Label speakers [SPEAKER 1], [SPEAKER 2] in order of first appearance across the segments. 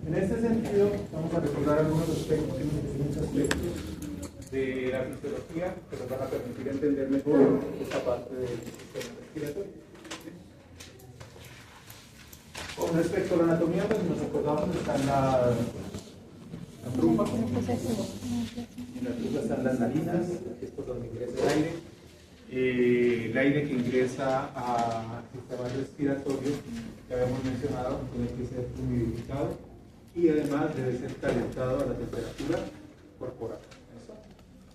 [SPEAKER 1] En este sentido, vamos a recordar algunos aspectos de la fisiología que nos van a permitir entender mejor esta parte del sistema respiratorio. Con respecto a la anatomía, pues nos acordamos que están la trompa, en la trompa están las narinas, que es por donde ingresa el aire que ingresa al sistema respiratorio, que habíamos mencionado, tiene que ser humidificado y además debe ser calentado a la temperatura corporal. ¿Eso?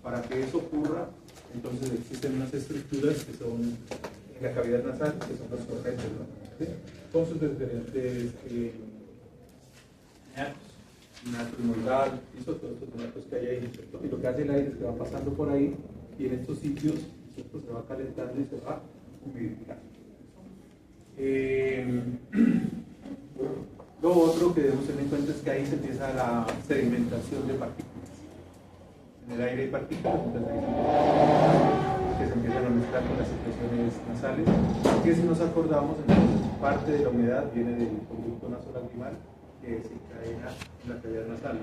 [SPEAKER 1] Para que eso ocurra, entonces existen unas estructuras que son en la cavidad nasal, que son los corretes, ¿no? ¿Sí? Con sus diferentes nato modal, todos estos natos que hay ahí, ¿cierto? Y lo que hace el aire es que va pasando por ahí y en estos sitios, ¿cierto? Se va calentando y se va humidificando. Lo otro que debemos tener en cuenta es que ahí se empieza la sedimentación de partículas. En el aire hay partículas, entonces ahí que se empiezan a mezclar con las secreciones nasales, que si nos acordamos, entonces parte de la humedad viene del conducto nasolacrimal que se encadena en la cavidad nasal.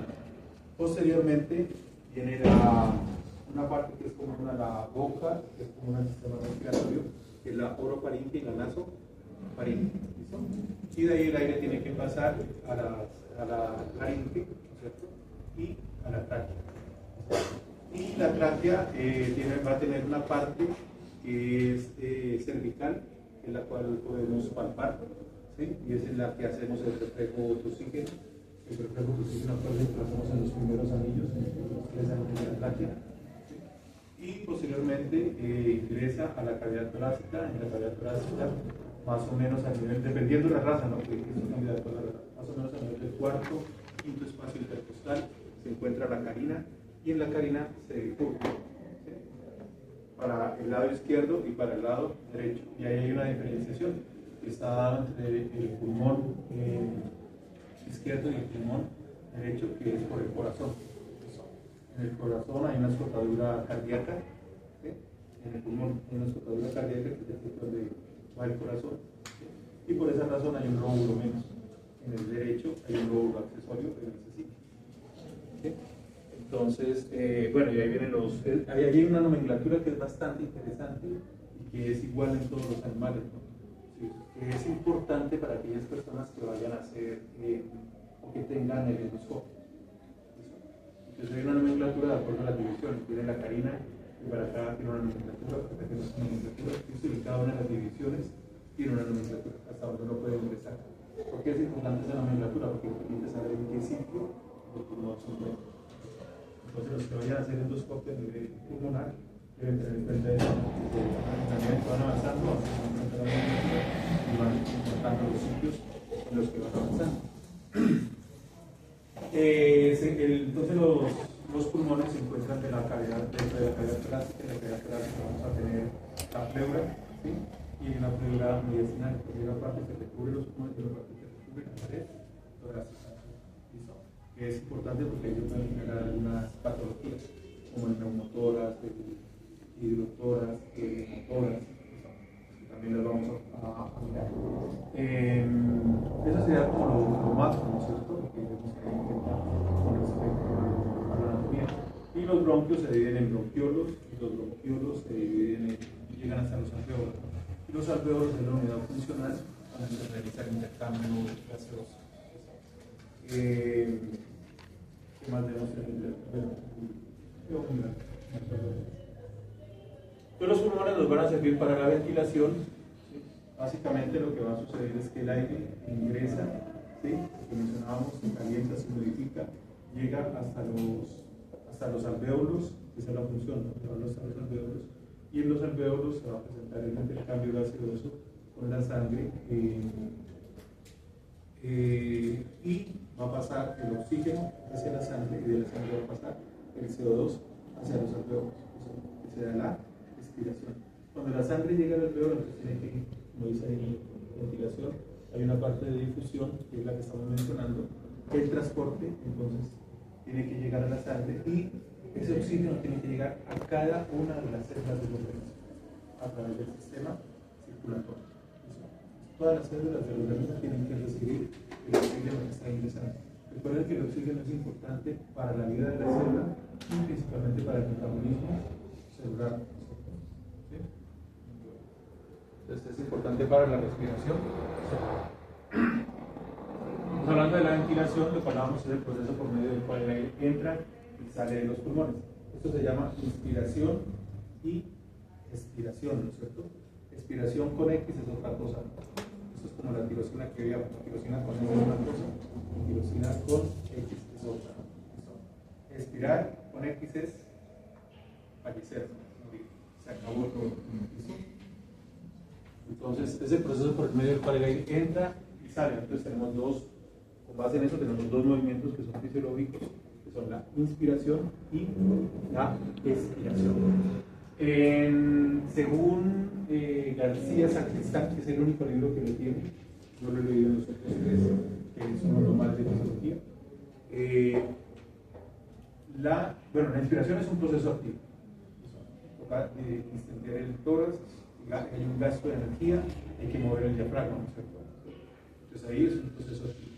[SPEAKER 1] Posteriormente viene una parte que es como la boca, que es como un sistema respiratorio, que es la orofaringe y la nasofaringe. ¿Listo? Y de ahí el aire tiene que pasar a la faringe, ¿cierto? Y a la tráquea. Y la tráquea va a tener una parte que es cervical, en la cual podemos palpar, ¿sí? Y es en la que hacemos el reflejo tosígeno. El reflejo tosígeno lo hacemos en los primeros anillos, en los 3 anillos de la tráquea. ¿Sí? Y posteriormente ingresa a la cavidad torácica. En la cavidad torácica, más o menos a nivel, dependiendo de la raza, ¿no? Que es un candidato a la raza, más o menos a nivel del cuarto, quinto espacio intercostal, se encuentra la carina, y en la carina se bifurca, ¿sí? Para el lado izquierdo y para el lado derecho. Y ahí hay una diferenciación que está dada entre el pulmón izquierdo y el pulmón derecho, que es por el corazón. En el corazón hay una escotadura cardíaca, ¿sí? En el pulmón hay una escotadura cardíaca, que es el donde va el corazón, ¿sí? Y por esa razón hay un lóbulo menos. En el derecho hay un lóbulo accesorio en ese sitio, ¿sí? Entonces, bueno, y ahí vienen hay una nomenclatura que es bastante interesante y que es igual en todos los animales, ¿no? Sí, que es importante para aquellas personas que vayan a hacer o que tengan el endoscopio. Entonces hay una nomenclatura de acuerdo a las divisiones. Tiene la carina y para acá tiene una nomenclatura, para que no es una nomenclatura, y cada una de las divisiones tiene una nomenclatura, hasta donde uno puede ingresar. ¿Por qué es importante esa nomenclatura? Porque permite saber en qué sitio los pulmones se encuentran. Entonces los que vayan a hacer endoscopio a nivel pulmonar deben tener en cuenta eso, que van avanzando, y van encontrando los sitios en los que van avanzando. Entonces los pulmones se encuentran dentro de la cavidad torácica. En la cavidad torácica vamos a tener la pleura, ¿sí? Y en la pleura mediastinal, que hay una parte que recubre los pulmones y una parte que recubre la pared torácica. ¿Listo? Que es importante porque ellos pueden generar algunas patologías, como el neumotoras, el hidrotoras, motoras, que también las vamos a mirar. Eso sería como lo máximo, ¿cierto? Lo que debemos tener en cuenta con respecto a la anatomía. Y los bronquios se dividen en bronquiolos, y los bronquiolos se dividen llegan hasta los alveolos. Y los alveolos es la unidad funcional donde se realiza el intercambio gaseoso. ¿Qué más debemos tener? Entonces los pulmones nos van a servir para la ventilación, ¿sí? Básicamente lo que va a suceder es que el aire ingresa, ¿sí? Lo que mencionábamos, se calienta, se modifica, llega hasta los alvéolos, esa es la función, ¿no? Hasta los alvéolos, y en los alvéolos se va a presentar el intercambio gaseoso con la sangre y va a pasar el oxígeno hacia la sangre y de la sangre va a pasar el CO2 hacia los alvéolos, que se da la respiración. Cuando la sangre llega al alvéolo, entonces tiene que, como dice ahí, ventilación, hay una parte de difusión, que es la que estamos mencionando, el transporte, entonces tiene que llegar a la sangre y ese oxígeno tiene que llegar a cada una de las células del organismo a través del sistema circulatorio. Todas las células del organismo tienen que recibir el oxígeno que está ingresando. Recuerden que el oxígeno es importante para la vida de la célula y principalmente para el metabolismo celular. ¿Sí? Entonces es importante para la respiración. Estamos hablando de la ventilación, lo que hablábamos es el proceso por medio del cual el aire entra y sale de los pulmones. Esto se llama inspiración y expiración, ¿no es cierto? Expiración con X es otra cosa. Esto es como la tirosina que veíamos. La tirosina con X es una cosa, la tirosina con X es otra. ¿No? Expirar con X es fallecer, morir. Se acabó todo. ¿Listo? Entonces, es el proceso por medio del cual el aire entra y sale. Entonces, tenemos dos, con base en eso, tenemos dos movimientos que son fisiológicos, que son la inspiración y la expiración. Según García Sacristán, que es el único libro que lo tiene, yo lo he leído en los otros tres, que son los normales de fisiología. La inspiración es un proceso activo. Toca distender el tórax, hay un gasto de energía, hay que mover el diafragma, ¿no es cierto? Entonces ahí es un proceso activo.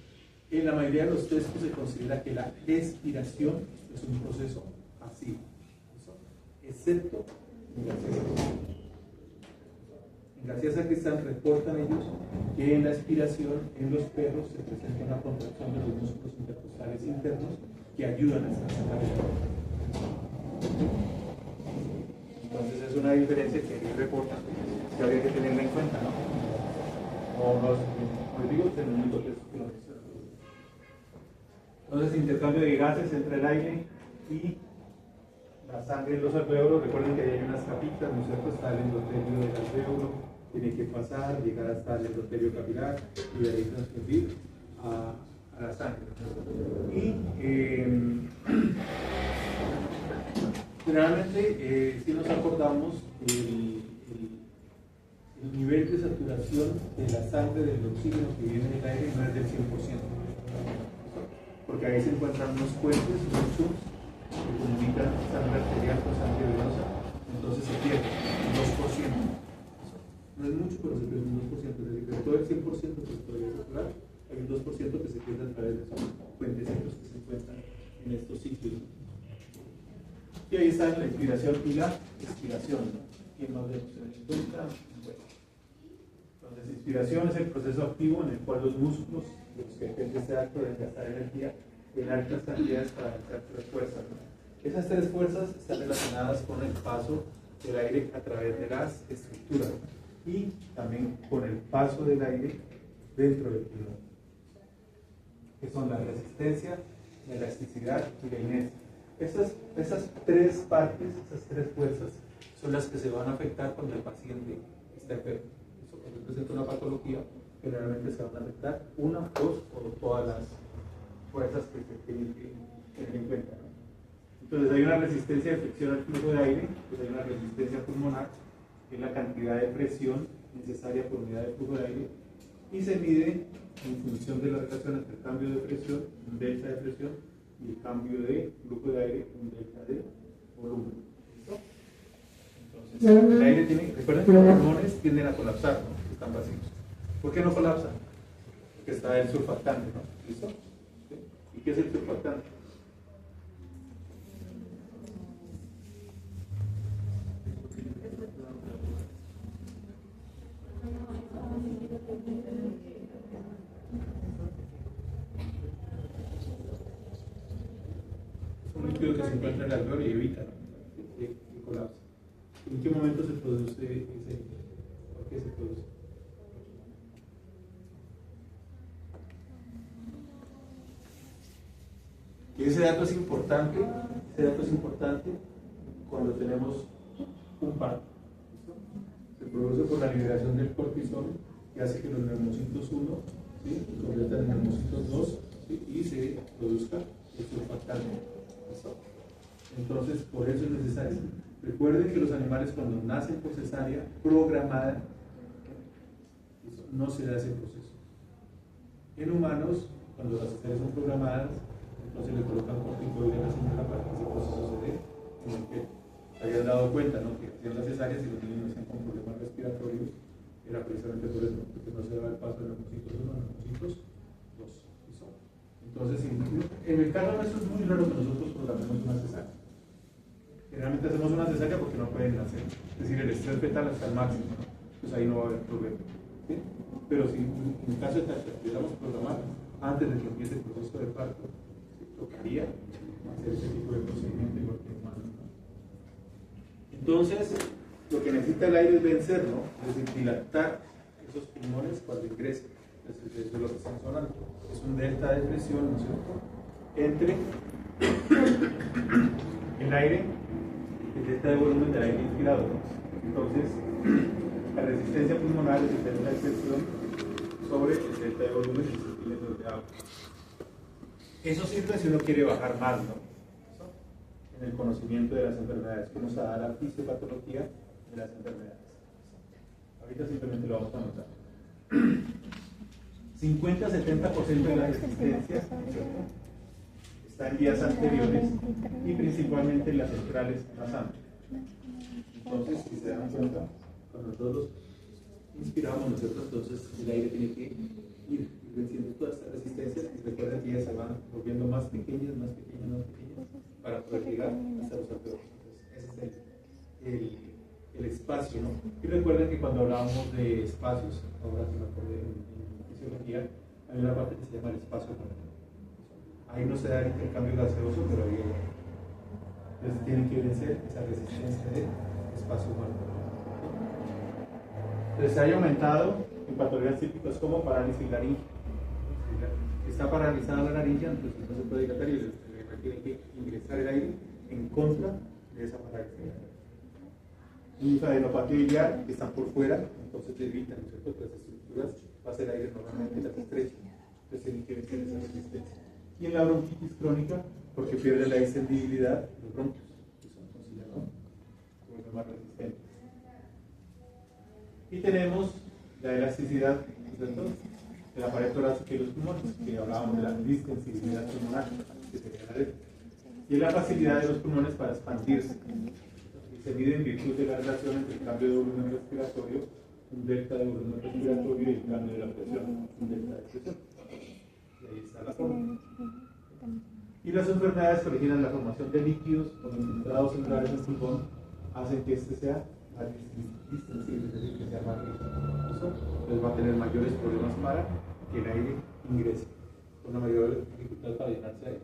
[SPEAKER 1] En la mayoría de los textos se considera que la expiración es un proceso pasivo, excepto en García Sacristán reportan ellos que en la expiración en los perros se presenta una contracción de los músculos intercostales internos que ayudan a esta separación. Entonces es una diferencia que ellos reportan que habría que tenerla en cuenta, ¿no? Como digo, es el único texto que lo menciona. Entonces, intercambio de gases entre el aire y la sangre en los alvéolos. Recuerden que ahí hay unas capitas, ¿no es cierto? Está el endotelio del alvéolo, tiene que pasar, llegar hasta el endotelio capilar y de ahí transferir a la sangre. Y generalmente, si nos acordamos, el nivel de saturación de la sangre del oxígeno que viene del aire no es del 100%, porque ahí se encuentran unos puentes, unos tubos que comunican sangre arterial con sangre venosa, entonces se pierde un 2%. No es mucho, pero se pierde un 2%, es decir, de todo el 100% que se podría saturar, hay un 2% que se pierde a través de esos puentecitos que se encuentran en estos sitios. Y ahí está la inspiración y la expiración, ¿no? ¿Quién más debemos tener en cuenta? Bueno. Entonces, inspiración es el proceso activo en el cual los músculos, de los que depende este acto de gastar energía en altas cantidades para hacer tres fuerzas, ¿no? Esas tres fuerzas están relacionadas con el paso del aire a través de las estructuras y también con el paso del aire dentro del pulmón, que son la resistencia, la elasticidad y la inercia. Esas tres partes, esas tres fuerzas, son las que se van a afectar cuando el paciente está enfermo. Cuando presenta una patología, generalmente se van a afectar una, dos o todas las fuerzas que se tienen que tener en cuenta, ¿no? Entonces hay una resistencia de fricción al flujo de aire, pues hay una resistencia pulmonar, que es la cantidad de presión necesaria por unidad de flujo de aire, y se mide en función de la relación entre el cambio de presión, un delta de presión, y el cambio de flujo de aire, un delta de volumen. ¿Listo? Entonces, el aire tiene, recuerden que los pulmones tienden a colapsar, ¿no? Están vacíos. ¿Por qué no colapsan? Porque está el surfactante, ¿no? ¿Listo? ¿Sí? ¿Y qué es el surfactante? Es un líquido que se encuentra en el alveolo y evita, ¿no? que colapse. ¿En qué momento se produce ese líquido? ¿Por qué se produce? Y ese dato es importante cuando tenemos un parto. ¿Listo? Se produce por la liberación del cortisol, que hace que los neumocitos 1, ¿sí?, se conviertan en neumocitos 2, ¿sí?, y se produzca el surfactante. ¿Listo? Entonces, por eso es necesario. Recuerden que los animales, cuando nacen por cesárea programada, no se da ese proceso. En humanos, cuando las cesáreas son programadas, entonces le colocan corticoides a la señora para que ese proceso se dé en el feto. Se habían dado cuenta, ¿no?, que hacían las cesáreas y los niños nacían con problemas respiratorios, era precisamente por eso, porque no se daba el paso de neumocitos 1 a neumocitos 2. Entonces, en el caso nuestro es muy raro que nosotros programemos una cesárea. Generalmente hacemos una cesárea porque no pueden nacer. Es decir, el estrés fetal está al máximo, ¿no? Pues ahí no va a haber problema. ¿Sí? Pero si en el caso de que pudiéramos programar antes de que empiece el proceso de parto, ¿sí? Tocaría hacer ese tipo de procedimiento igual que humanos, ¿no? Entonces, lo que necesita el aire es vencer, ¿no? Es decir, dilatar esos pulmones cuando ingrese. Eso es lo que estamos hablando. Es un delta de presión, ¿no es cierto?, entre el aire, el delta de volumen del aire inspirado, ¿no? Entonces, la resistencia pulmonar es el delta de presión sobre el delta de volumen de centímetros de agua. Eso sirve si uno quiere bajar más, ¿no? En el conocimiento de las enfermedades. Vamos a dar la fisiopatología de las enfermedades. Ahorita simplemente lo vamos a anotar. 50-70% de la resistencia está en vías anteriores y principalmente en las centrales más amplias. Entonces, si se dan cuenta, cuando nosotros inspiramos, nosotros, entonces el aire tiene que ir venciendo todas estas resistencias y recuerden que ellas se van volviendo más pequeñas, más pequeñas, más pequeñas para poder llegar hasta los alveolos. Entonces, ese es el espacio, ¿no? Y recuerden que cuando hablábamos de espacios, ahora se me acuerda en fisiología, hay una parte que se llama el espacio muerto. Ahí no se da el intercambio gaseoso, pero ahí entonces tienen que vencer esa resistencia de espacio muerto. Entonces hay aumentado en patologías típicas como parálisis laringea. Está paralizada la laringe, entonces no se puede dilatar y tiene que ingresar el aire en contra de esa parálisis. Linfadenopatía biliar, que están por fuera, entonces debilitan, ¿no es cierto?, las estructuras, pasa el aire normalmente las estrecha, entonces tienen que vencer esa resistencia. Y en la bronquitis crónica, porque pierde la distendibilidad de los bronquios, que son entonces ya no vuelven más resistentes. Y tenemos la elasticidad, ¿no es cierto?, de la pared torácica y los pulmones, que hablábamos de la distensibilidad pulmonar, que sería la letra, y la facilidad de los pulmones para expandirse. Se mide en virtud de la relación entre el cambio de volumen respiratorio, un delta de volumen respiratorio y el cambio de la presión, un delta de presión. Y ahí está la forma. Y las enfermedades que originan la formación de líquidos o de infiltrados celulares en el pulmón hacen que este sea más distensible, es decir, que sea más rígido. Entonces va a tener mayores problemas para que el aire ingrese, con una mayor dificultad para llenarse de aire.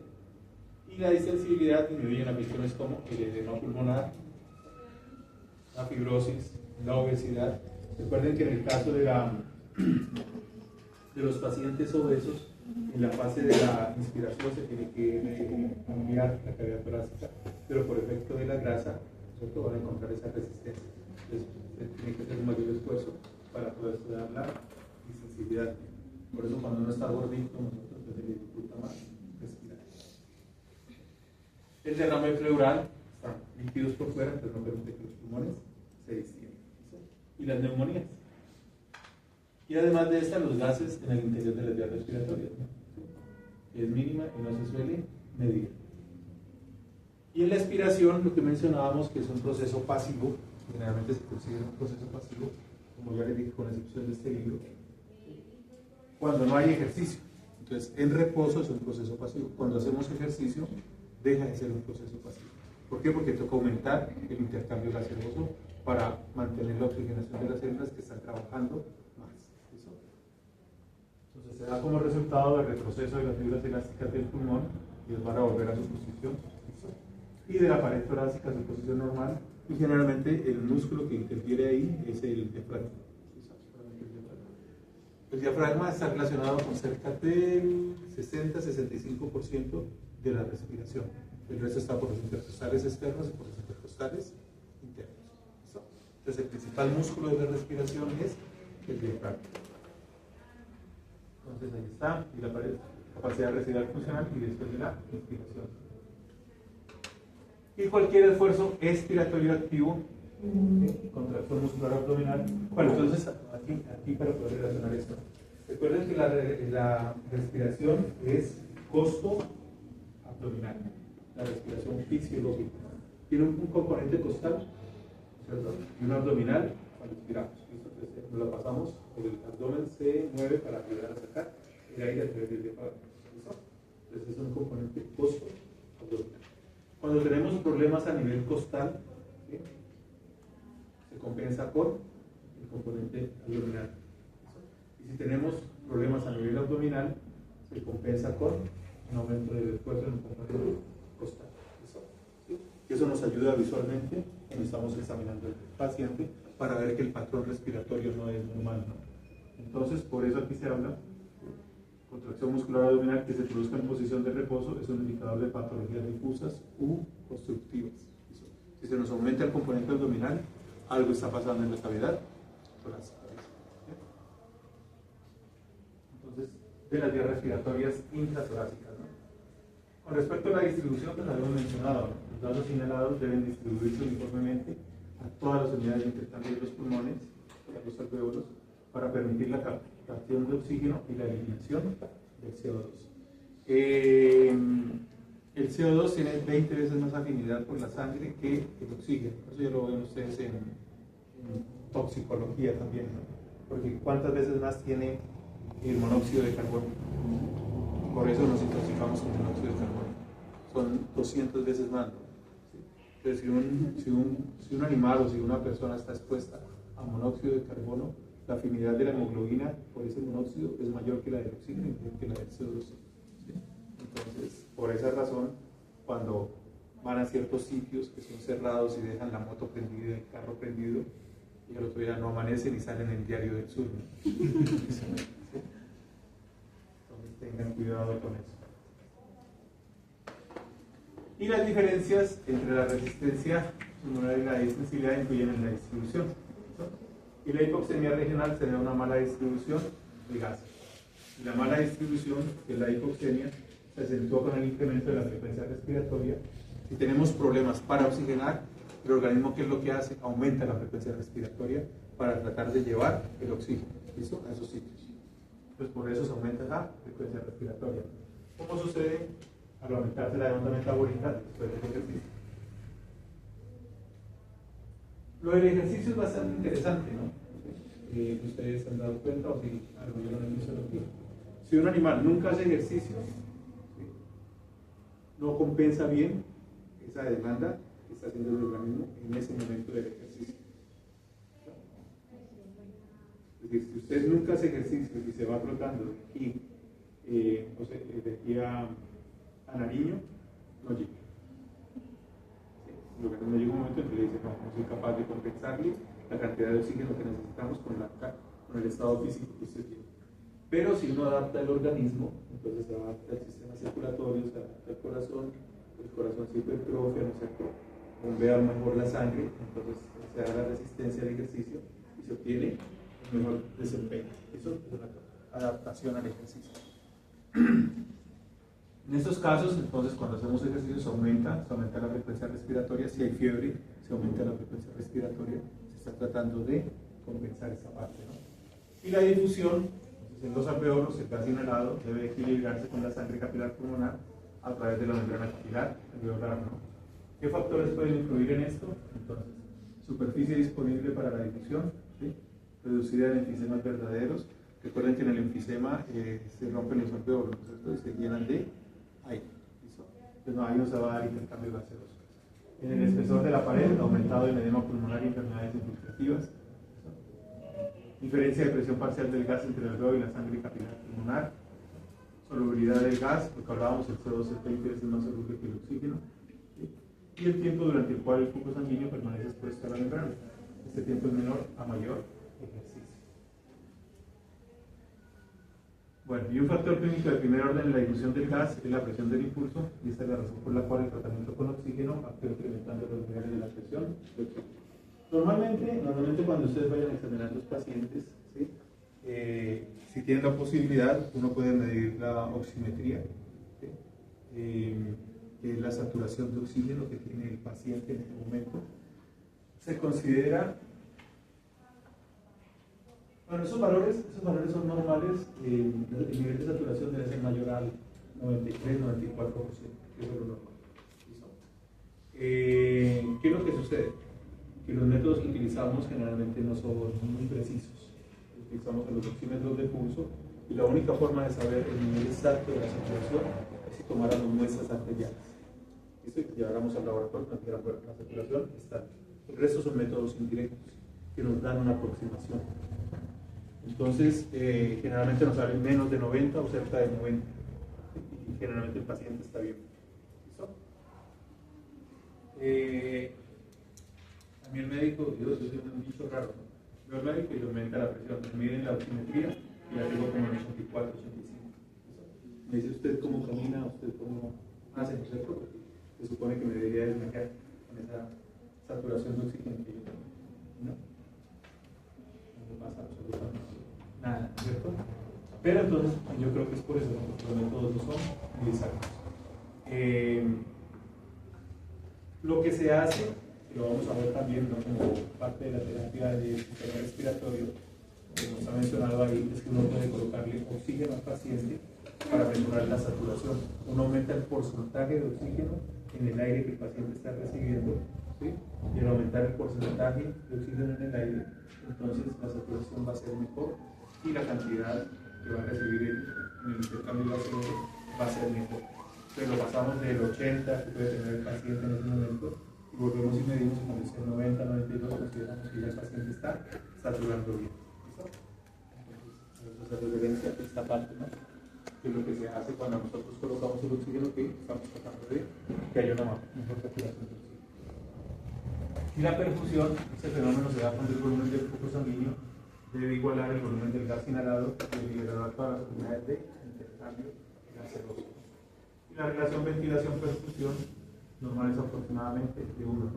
[SPEAKER 1] Y la distensibilidad disminuye en afecciones como el edema pulmonar, la fibrosis, la obesidad. Recuerden que en el caso de los pacientes obesos, en la fase de la inspiración se tiene que ampliar la cavidad torácica, pero por efecto de la grasa, ¿cierto?, van a encontrar esa resistencia. Entonces, se tiene que hacer un mayor esfuerzo para poder dar la distensibilidad. Por eso, cuando uno está gordito, nosotros se le dificulta más respirar. El derrame pleural, están líquidos por fuera, entonces no permite que los pulmones se distiendan. Y las neumonías. Y además de estas, los gases en el interior de las vías respiratorias, ¿no? Es mínima y no se suele medir. Y en la expiración, lo que mencionábamos, que es un proceso pasivo, generalmente se considera un proceso pasivo, como ya les dije, con excepción de este libro, cuando no hay ejercicio. Entonces, en reposo es un proceso pasivo. Cuando hacemos ejercicio, deja de ser un proceso pasivo. ¿Por qué? Porque toca aumentar el intercambio gaseoso para mantener la oxigenación de las células que están trabajando más. ¿Listo? Entonces se da como resultado el retroceso de las fibras elásticas del pulmón y van a volver a su posición. ¿Listo? Y de la pared torácica a su posición normal. Y generalmente el músculo que interfiere ahí es el diafragma. El diafragma está relacionado con cerca del 60-65% de la respiración. El resto está por los intercostales externos y por los intercostales internos. ¿Listo? Entonces el principal músculo de la respiración es el diafragma. Entonces ahí está, y la capacidad residual funcional y después de la inspiración. Y cualquier esfuerzo expiratorio activo, contracción muscular abdominal. Bueno, entonces aquí para poder relacionar esto. Recuerden que la respiración es costo abdominal, la respiración fisiológica. Tiene un componente costal, ¿cierto?, y un abdominal cuando expiramos. Entonces nos la pasamos, el abdomen se mueve para ayudar a sacar el aire a través del diafragma. ¿Listo? problemas a nivel costal, ¿sí? Se compensa con el componente abdominal. Y si tenemos problemas a nivel abdominal, se compensa con un aumento del esfuerzo en el componente costal. ¿Sí? Y eso nos ayuda visualmente cuando estamos examinando al paciente para ver que el patrón respiratorio no es normal, ¿no? Entonces, por eso aquí se habla, contracción muscular abdominal que se produzca en posición de reposo es un indicador de patologías difusas u obstructivas. Si se nos aumenta el componente abdominal, algo está pasando en la cavidad torácica. Entonces, de las vías respiratorias intratorácicas, ¿no? Con respecto a la distribución, pues habíamos mencionado, los vasos inhalados deben distribuirse uniformemente a todas las unidades de intercambio de los pulmones, a los alvéolos, para permitir la captación de oxígeno y la eliminación del CO2. El CO2 tiene 20 veces más afinidad por la sangre que el oxígeno. Eso ya lo ven ustedes en toxicología también, ¿no? Porque ¿cuántas veces más tiene el monóxido de carbono? Por eso nos intoxicamos con monóxido de carbono. Son 200 veces más, ¿no? Entonces, si un animal o si una persona está expuesta a monóxido de carbono, la afinidad de la hemoglobina por ese monóxido es mayor que la del oxígeno y mayor que la del CO2. ¿Sí? Entonces, por esa razón, cuando van a ciertos sitios que son cerrados y dejan la moto prendida, el carro prendido, y al otro día no amanecen y salen en el diario del sur, ¿no? ¿Sí? Entonces, tengan cuidado con eso. Y las diferencias entre la resistencia pulmonar y la distensibilidad influyen en la distribución. Y la hipoxemia regional se debe a una mala distribución de gases. Y la mala distribución de la hipoxemia se acentúa con el incremento de la frecuencia respiratoria. Si tenemos problemas para oxigenar, el organismo, ¿qué es lo que hace? Aumenta la frecuencia respiratoria para tratar de llevar el oxígeno, ¿listo?, a esos sitios. Entonces, por eso se aumenta la frecuencia respiratoria. ¿Cómo sucede al aumentarse la demanda metabólica después del ejercicio? Lo del ejercicio es bastante interesante, ¿no? Ustedes se han dado cuenta, o si algo yo no he aquí. Si un animal nunca hace ejercicio, ¿sí?, no compensa bien esa demanda que está haciendo el organismo en ese momento del ejercicio. Es decir, si usted nunca hace ejercicio y se va flotando de aquí, de aquí a Nariño, no llega. El organismo llega un momento en que le dice, no soy capaz de compensarle la cantidad de oxígeno que necesitamos con el estado físico que usted tiene. Pero si uno adapta el organismo, entonces se adapta el sistema circulatorio, se adapta el corazón se hipertrofia, ¿no es cierto?, bombea mejor la sangre, entonces se da la resistencia al ejercicio y se obtiene un mejor desempeño. Eso es una adaptación al ejercicio. En estos casos, entonces, cuando hacemos ejercicio se aumenta la frecuencia respiratoria. Si hay fiebre, se aumenta la frecuencia respiratoria. Se está tratando de compensar esa parte, ¿no? Y la difusión, entonces, en los alvéolos, el gas inhalado debe equilibrarse con la sangre capilar pulmonar a través de la membrana capilar alveolar, ¿no? ¿Qué factores pueden influir en esto? Entonces, superficie disponible para la difusión, ¿sí?, reducida en enfisemas verdaderos. Recuerden que en el enfisema se rompen los alvéolos, ¿no es cierto?, y se llenan de aire. Entonces, no, ahí no se va a dar intercambio gaseoso. En el espesor de la pared, aumentado en edema pulmonar y enfermedades infiltrativas. Diferencia de presión parcial del gas entre el alveolo y la sangre capilar pulmonar. Solubilidad del gas, lo que hablábamos, el CO2 es 20 veces más soluble que el oxígeno. ¿Sí? Y el tiempo durante el cual el flujo sanguíneo permanece expuesto a la membrana. Este tiempo es menor a mayor ejercicio. Bueno, y un factor clínico de primer orden en la difusión del gas es la presión del impulso, y esta es la razón por la cual el tratamiento con oxígeno actúa incrementando los niveles de la presión de oxígeno. Normalmente cuando ustedes vayan a examinar a los pacientes, ¿sí?, si tienen la posibilidad, uno puede medir la oximetría, ¿sí?, que es la saturación de oxígeno que tiene el paciente en este momento. Se considera, bueno, esos valores son normales. El nivel de saturación debe ser mayor al 93-94%, que es lo normal. ¿Qué es lo que sucede? Que los métodos que utilizamos generalmente no son muy precisos. Utilizamos los oxímetros de pulso y la única forma de saber el nivel exacto de la saturación es si tomáramos muestras arteriales. ¿listo? Y lleváramos al laboratorio, nos dijeran, bueno, la saturación está. El resto son métodos indirectos que nos dan una aproximación. Entonces, generalmente nos salen menos de 90 o cerca de 90. Y generalmente el paciente está bien. ¿Listo? A mí el médico, yo soy un bicho raro, ¿no? Veo al médico y le aumenta la presión, me miden la oximetría y la tengo como en 84, 85. Me dice usted cómo camina, usted cómo hace, no sé, porque se supone que me debería desmayar con esa saturación de oxígeno que yo tengo. ¿No? No me pasa absolutamente nada, ¿cierto? Pero entonces yo creo que es por eso, ¿no? Porque los métodos no son muy exactos. Lo que se hace, y lo vamos a ver también, ¿no? Como parte de la terapia de sistema respiratorio, como está mencionado ahí, es que uno puede colocarle oxígeno al paciente para mejorar la saturación. Uno aumenta el porcentaje de oxígeno en el aire que el paciente está recibiendo, ¿sí? Y al aumentar el porcentaje de oxígeno en el aire, entonces la saturación va a ser mejor y la cantidad que va a recibir en el intercambio gaseoso va a ser mejor. Pero lo pasamos del 80 que puede tener el paciente en ese momento y volvemos y medimos y cuando esté 90, 92 consideramos que ya el paciente está saturando bien. ¿Listo? Entonces, esa referencia a esta parte, ¿no? Que es lo que se hace cuando nosotros colocamos el oxígeno, que estamos tratando de que haya una mejor saturación de oxígeno. Y la perfusión, ese fenómeno se da cuando el volumen del flujo sanguíneo debe igualar el volumen del gas inhalado y liberar todas las unidades de intercambio gaseoso. Y la relación ventilación-perfusión normal es aproximadamente de 1, ¿no?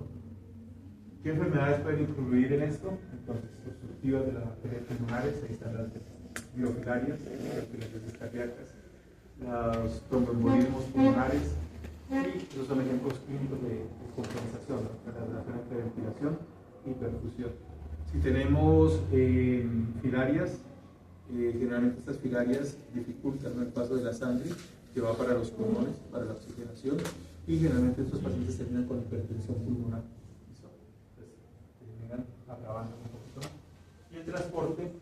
[SPEAKER 1] ¿Qué enfermedades pueden influir en esto? Entonces, obstructivas de las arterias pulmonares, ahí están las biofilarias, las filaciones cardíacas, los tromboembolismos pulmonares, y esos son ejemplos clínicos de compensación, ¿no? La relación entre ventilación y perfusión. Si tenemos filarias, generalmente estas filarias dificultan, ¿no?, el paso de la sangre que va para los pulmones, para la oxigenación, y generalmente estos pacientes terminan con hipertensión pulmonar. Entonces, terminan agravando un poquito. Y el transporte,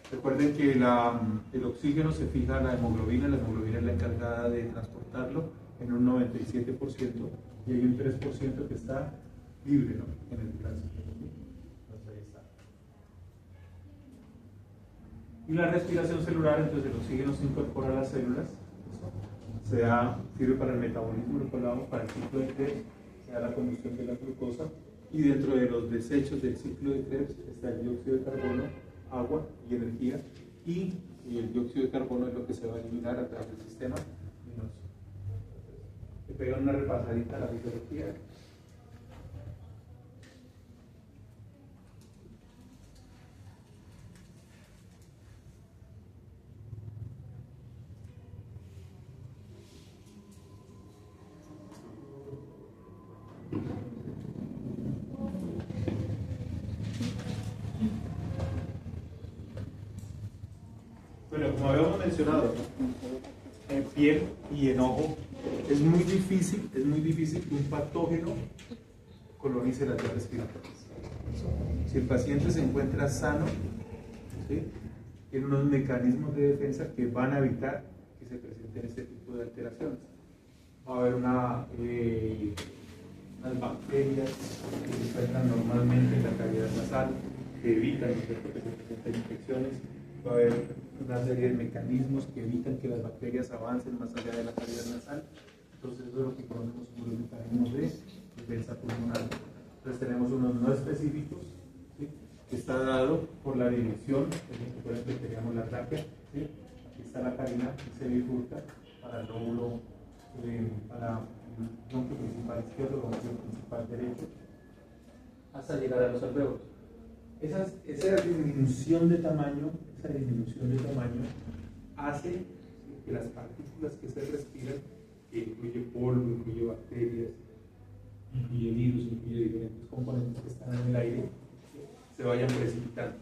[SPEAKER 1] recuerden que el oxígeno se fija a la hemoglobina es la encargada de transportarlo en un 97%, y hay un 3% que está libre, ¿no?, en el tránsito. Entonces ahí está. Y la respiración celular, entonces el oxígeno se incorpora a las células, sirve para el metabolismo, lo que hablábamos, para el ciclo de Krebs, se da la combustión de la glucosa, y dentro de los desechos del ciclo de Krebs está el dióxido de carbono, agua y energía, y el dióxido de carbono es lo que se va a eliminar a través del sistema venoso. Le pegan una repasadita a la fisiología. Bueno, como habíamos mencionado, en piel y en ojo, es muy difícil que un patógeno colonice las vías respiratorias. Si el paciente se encuentra sano, ¿sí?, tiene unos mecanismos de defensa que van a evitar que se presenten este tipo de alteraciones. Va a haber unas bacterias que se encuentran normalmente en la cavidad nasal, que evitan, ¿no?, que se presenten infecciones. Va a haber una serie de mecanismos que evitan que las bacterias avancen más allá de la cavidad nasal. Entonces eso es lo que conocemos como los mecanismos de defensa pulmonar. Entonces tenemos unos no específicos, ¿sí?, que está dado por la dirección, por ejemplo teníamos la tráquea, ¿sí?, aquí está la carina que se bifurca para el lóbulo, para el bronquio principal izquierdo, el bronquio principal derecho, hasta llegar a los alvéolos. Esa disminución de tamaño hace que las partículas que se respiran, que incluye polvo, incluye bacterias, incluye virus, incluye diferentes componentes que están en el aire, se vayan precipitando.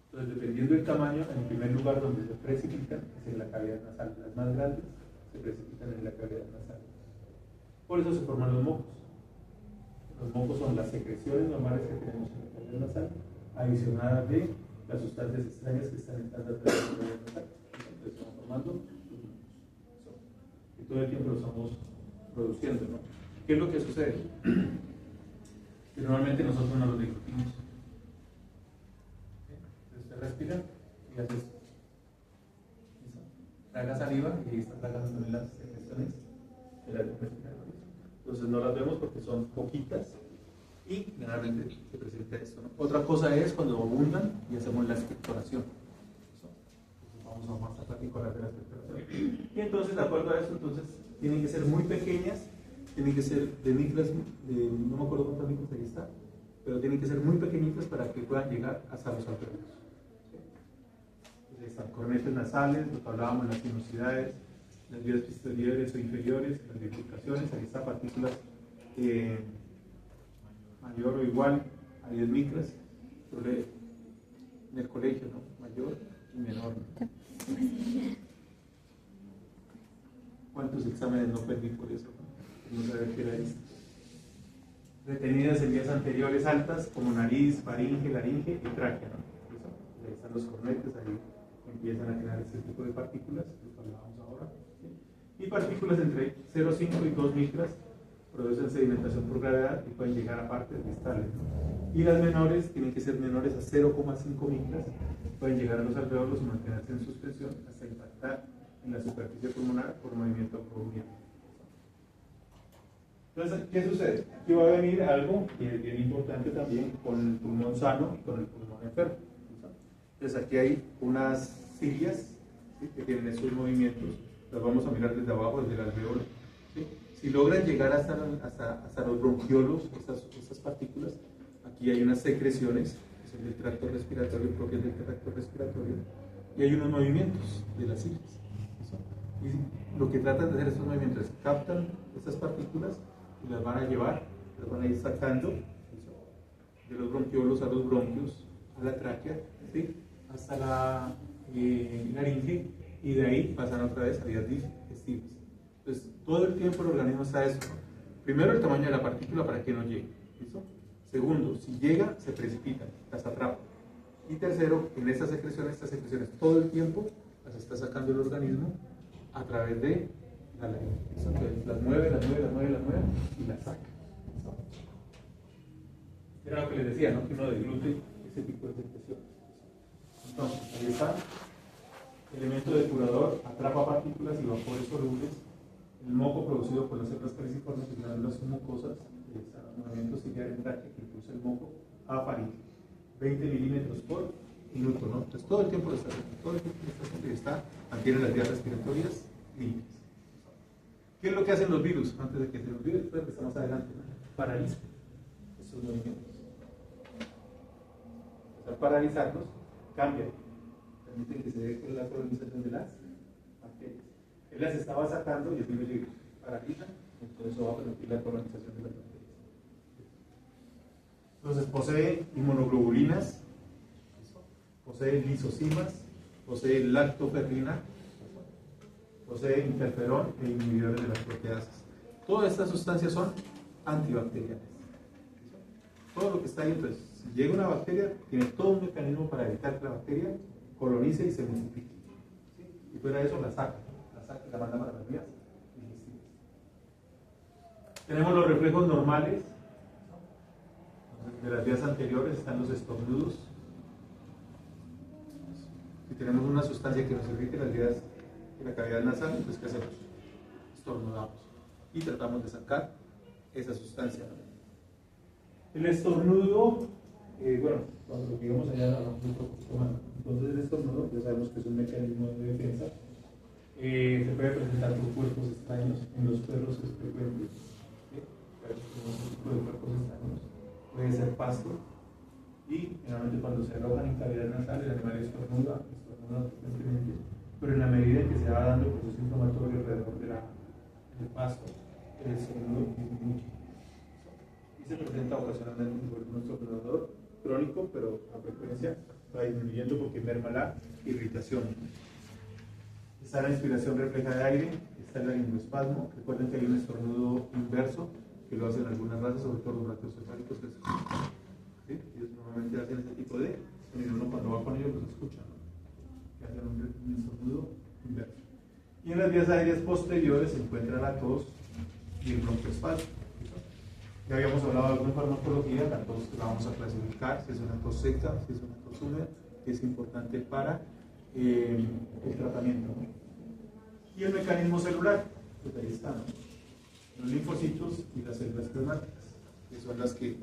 [SPEAKER 1] Entonces, dependiendo del tamaño, en el primer lugar donde se precipitan es en la cavidad nasal. Las más grandes se precipitan en la cavidad nasal. Por eso se forman los mocos. Los mocos son las secreciones normales que tenemos en la cavidad nasal, adicionadas de las sustancias extrañas que están entrando a través de la cavidad nasal. Entonces, estamos formando los mocos. Y todo el tiempo lo estamos produciendo, ¿no? ¿Qué es lo que sucede? Que normalmente nosotros no lo discutimos. Entonces usted respira y hace esto. Traga saliva y ahí está tragando también las secreciones de la respiratoria. Entonces no las vemos porque son poquitas y generalmente se presenta esto, ¿no? Otra cosa es cuando abundan y hacemos la expectoración. Vamos a más tarde con la expectoración. Y entonces, de acuerdo a eso, entonces tienen que ser muy pequeñas, tienen que ser de micras, no me acuerdo cuántas micras ahí está, pero tienen que ser muy pequeñitas para que puedan llegar hasta los alveolos. Están cornetes nasales, lo que hablábamos, las sinuosidades, las vías posteriores o inferiores, las bifurcaciones, ahí están partículas mayor o igual a 10 micras, en el colegio, ¿no? Mayor y menor, ¿no? ¿Cuántos exámenes no perdí por eso? No saber qué era esto. Retenidas en vías anteriores altas como nariz, faringe, laringe y tráquea, ¿no? Ahí están los cornetes, ahí empiezan a generar este tipo de partículas, lo que hablábamos ahora, ¿sí? Y partículas entre 0,5 y 2 micras producen sedimentación por gravedad y pueden llegar a partes distales, ¿no? Y las menores tienen que ser menores a 0,5 micras, pueden llegar a los alveolos y mantenerse en suspensión hasta impactar en la superficie pulmonar por movimiento pulmonar. Entonces, ¿qué sucede? Aquí va a venir algo que es bien importante también con el pulmón sano y con el pulmón enfermo. Entonces aquí hay unas cilias, ¿sí?, que tienen esos movimientos, las vamos a mirar desde abajo, desde el alveolo, ¿sí? Si logran llegar hasta los bronquiolos, estas partículas, aquí hay unas secreciones, que son del tracto respiratorio, propias del tracto respiratorio, y hay unos movimientos de las cilias. ¿Sí? Y lo que tratan de hacer estos movimientos es captan estas partículas y las van a llevar, las van a ir sacando, ¿sí?, de los bronquiolos a los bronquios, a la tráquea, ¿sí?, hasta la laringe, y de ahí pasan otra vez a vías digestivas. Entonces, todo el tiempo el organismo está eso. Primero, el tamaño de la partícula para que no llegue. ¿Listo? Segundo, si llega, se precipitan, las atrapa. Y tercero, en estas secreciones todo el tiempo las está sacando el organismo a través de la laringe. Entonces, las mueve y las saca. ¿Listo? Era lo que les decía, ¿no? Que uno deglute ese tipo de secreciones. Entonces, ahí está. Elemento depurador, atrapa partículas y vapores solubles. El moco producido por las células caliciformes y glándulas mucosas, movimiento ciliar en tráquea que impulsa el moco a faringe. 20 milímetros por minuto, ¿no? Entonces todo el tiempo lo está haciendo, todo el tiempo lo está haciendo y mantiene las vías respiratorias limpias. ¿Qué es lo que hacen los virus? Antes de que se nos olvide, después que está más adelante, ¿no? Paraliza esos movimientos. Al paralizarlos, cambia, permite que se dé con la colonización de las bacterias. Él las estaba sacando y el virus llega, paraliza, entonces eso va a permitir la colonización de las bacterias. Entonces posee inmunoglobulinas, posee lisocimas, posee lactoferrina, posee interferón e inhibidores de las proteasas. Todas estas sustancias son antibacterianas. Todo lo que está ahí, entonces, si llega una bacteria, tiene todo un mecanismo para evitar que la bacteria colonice y se multiplique. ¿Sí? Y fuera de eso la saca y la manda para las vías digestivas. Tenemos los reflejos normales. De las vías anteriores están los estornudos. Si tenemos una sustancia que nos irrite las vías de la cavidad nasal, entonces ¿qué hacemos? Estornudamos y tratamos de sacar esa sustancia. El estornudo, bueno, cuando lo digamos allá hablamos un poco más. Entonces el estornudo, ya sabemos que es un mecanismo de defensa. Se puede presentar por cuerpos extraños, en los perros es frecuente. ¿Sí? Este tipo de cuerpos extraños puede ser pasto, y generalmente cuando se alojan en cavidad nasal el animal estornuda frecuentemente, pero en la medida en que se va dando el proceso inflamatorio alrededor del pasto, el estornudo disminuye. Y se presenta ocasionalmente por un estornudador crónico, pero la frecuencia va disminuyendo porque merma la irritación. Está la inspiración refleja de aire, está el laringoespasmo. Recuerden que hay un estornudo inverso que lo hacen algunas razas, sobre todo los brachiocefálicos. ¿Sí? Ellos normalmente hacen ese tipo de sonido, uno cuando va con ellos los escucha, ¿no? Que hacen un estornudo inverso. Y en las vías aéreas posteriores se encuentra la tos, y el broncoespasmo. Ya habíamos hablado de alguna farmacología, la tos la vamos a clasificar, si es una tos seca, si es una tos húmeda, que es importante para el tratamiento, ¿no? Y el mecanismo celular, pues ahí está, ¿no? Los linfocitos y las células plasmáticas, que son las que,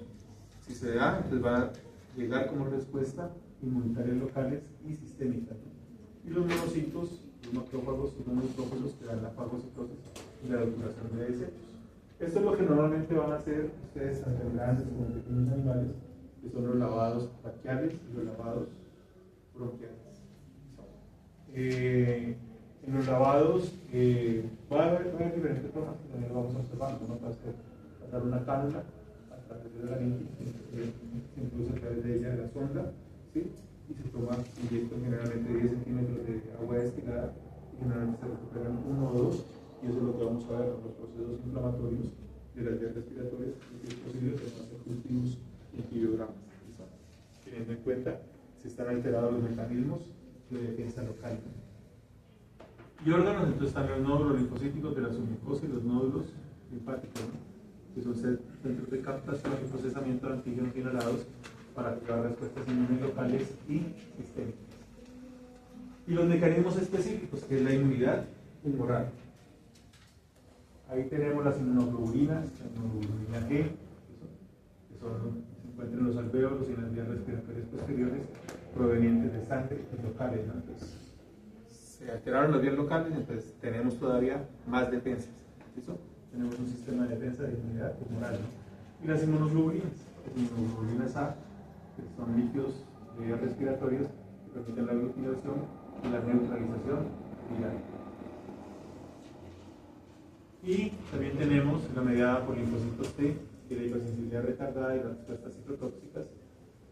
[SPEAKER 1] si se da, pues va a llegar como respuesta inmunitarias locales y sistémicas, ¿no? Y los monocitos, los macrófagos y los neutrófilos que dan la fagocitosis y la depuración de desechos. Esto es lo que normalmente van a hacer ustedes, tanto en grandes como en pequeños animales, que son los lavados braquiales y los lavados bronquiales. En los lavados va a haber diferentes formas que también lo vamos observando, ¿no? Pasar una cánula a través de la laringe, se introduce a través de ella la sonda, ¿sí? Y se toma, inyectan generalmente 10 centímetros de agua destilada, y generalmente se recuperan 1 o 2, y eso es lo que vamos a ver en los procesos inflamatorios de las vías respiratorias, y si es posible que no hacer cultivos y antibiogramas, teniendo en cuenta si están alterados los mecanismos de defensa local. Y órganos, entonces están los nódulos linfocíticos de la submucosa y los nódulos linfáticos, ¿no? Que son centros de captación y procesamiento de antígenos inhalados para activar respuestas inmunes locales y sistémicas. Y los mecanismos específicos, que es la inmunidad humoral. Ahí tenemos las inmunoglobulinas, la inmunoglobulina G, que se encuentran en los alvéolos y en las vías respiratorias posteriores, provenientes de sangre y locales, ¿no? Entonces, se alteraron las vías locales, entonces tenemos todavía más defensas. ¿Listo? Tenemos un sistema de defensa de inmunidad humoral, ¿no? Y las inmunoglobulinas A, que son líquidos de vías respiratorias que permiten la aglutinación y la neutralización viral. Y también tenemos la mediada por linfocitos T, que es la hipersensibilidad retardada y las respuestas citotóxicas,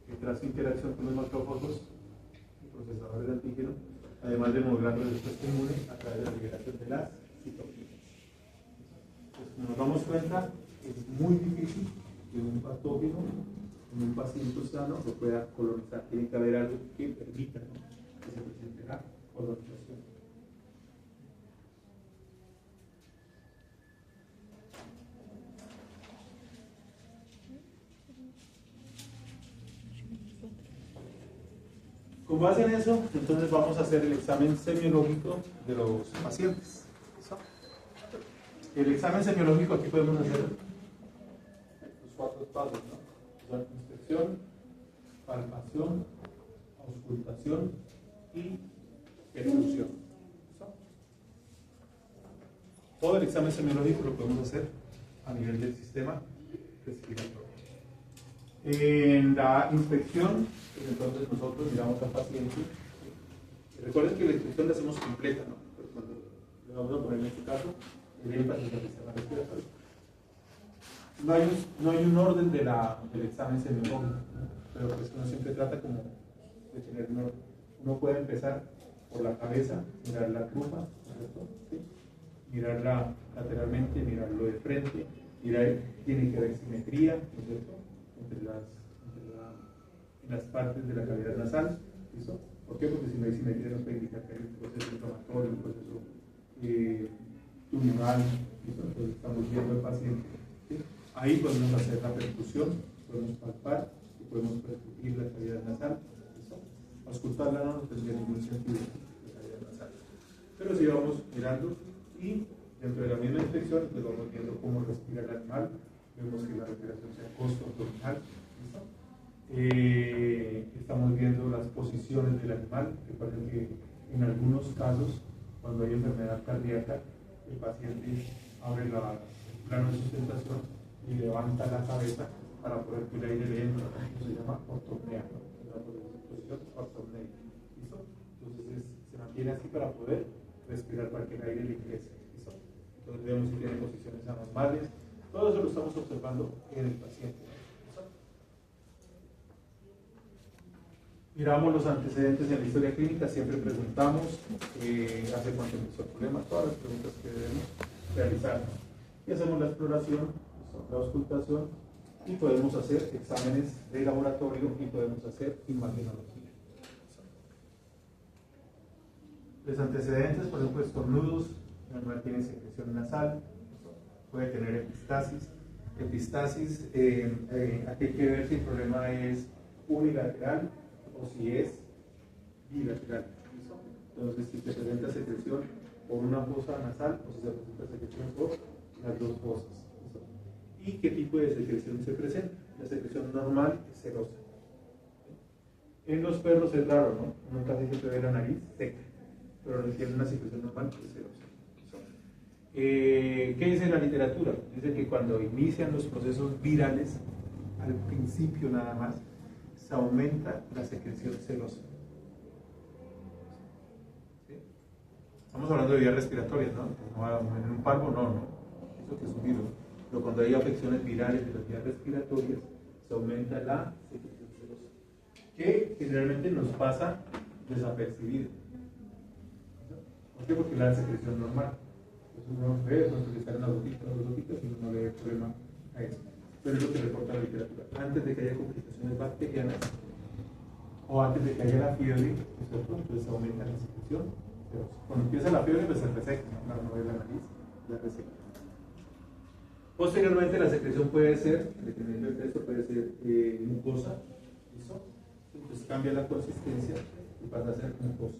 [SPEAKER 1] que tras su interacción con los macrófagos y procesadores de antígeno, además de modular la respuesta inmune a través de la liberación de las citoquinas. Entonces, como nos damos cuenta, es muy difícil que un patógeno en un paciente sano lo pueda colonizar. Tiene que haber algo que permita, ¿no?, que se presente la colonización. Con base en eso, entonces vamos a hacer el examen semiológico de los pacientes. El examen semiológico, aquí podemos hacer los 4 pasos, ¿no? Son inspección, palpación, auscultación y percusión. Todo el examen semiológico lo podemos hacer a nivel del sistema respiratorio. En la inspección, pues entonces nosotros miramos al paciente. Recuerden que la inspección la hacemos completa, ¿no? Pues cuando le vamos a poner en este caso el énfasis al sistema respiratorio. No hay un orden del examen semiológico, ¿no? Pero pues uno siempre trata como de tener un orden. Uno puede empezar por la cabeza, mirar la trufa, ¿cierto? ¿Sí? Mirarla lateralmente, mirarlo de frente, tiene que haber simetría, ¿no es cierto?, en las partes de la cavidad nasal. ¿Listo? ¿Por qué? Porque si no hay simetría nos puede indicar que hay un proceso inflamatorio, un proceso tumoral. ¿Listo? Entonces estamos viendo al paciente, ¿sí? Ahí podemos hacer la percusión, podemos palpar y podemos percutir la cavidad nasal. ¿Listo? Auscultarla no tendría ningún sentido, la cavidad nasal. Pero si vamos mirando y dentro de la misma inspección, pues vamos viendo cómo respira el animal. Vemos que la respiración sea costo-abdominal. Estamos viendo las posiciones del animal. Recuerden que en algunos casos, cuando hay enfermedad cardíaca, el paciente abre el plano de sustentación y levanta la cabeza para poder que el aire le entre. Eso se llama ortopnea, ¿no? La posición ortopnea. ¿Listo? Entonces se mantiene así para poder respirar, para que el aire le ingrese. ¿Listo? Entonces vemos si tiene posiciones anormales. Todo eso lo estamos observando en el paciente. Miramos los antecedentes en la historia clínica, siempre preguntamos hace cuánto empezó el problema, todas las preguntas que debemos realizar. Y hacemos la exploración, la auscultación, y podemos hacer exámenes de laboratorio y podemos hacer imagenología. Los antecedentes, por ejemplo, estornudos, el animal tiene secreción nasal, puede tener epistasis. Epistasis, aquí hay que ver si el problema es unilateral o si es bilateral. Entonces, si se presenta secreción por una fosa nasal o si se presenta secreción por las dos fosas. ¿Y qué tipo de secreción se presenta? La secreción normal es serosa. En los perros es raro, ¿no? Uno casi siempre ve la nariz seca, pero no tiene una secreción normal que es serosa. ¿Qué dice la literatura? Dice que cuando inician los procesos virales, al principio nada más, se aumenta la secreción serosa. ¿Sí? Estamos hablando de vías respiratorias, ¿no? No en un parvo, no. Eso que es un virus. Pero cuando hay afecciones virales de las vías respiratorias, se aumenta la secreción serosa, que generalmente nos pasa desapercibido. ¿Por qué? Porque la secreción normal. Uno ve, uno se salen las gotitas y uno no le ve problema a eso. Pero es lo que reporta la literatura. Antes de que haya complicaciones bacterianas o antes de que haya la fiebre, entonces aumenta la secreción. Pero cuando empieza la fiebre, pues se reseca, no ve la nariz, la reseca. Posteriormente, la secreción puede ser, dependiendo del peso, puede ser mucosa. ¿Listo? Entonces cambia la consistencia y pasa a ser mucosa.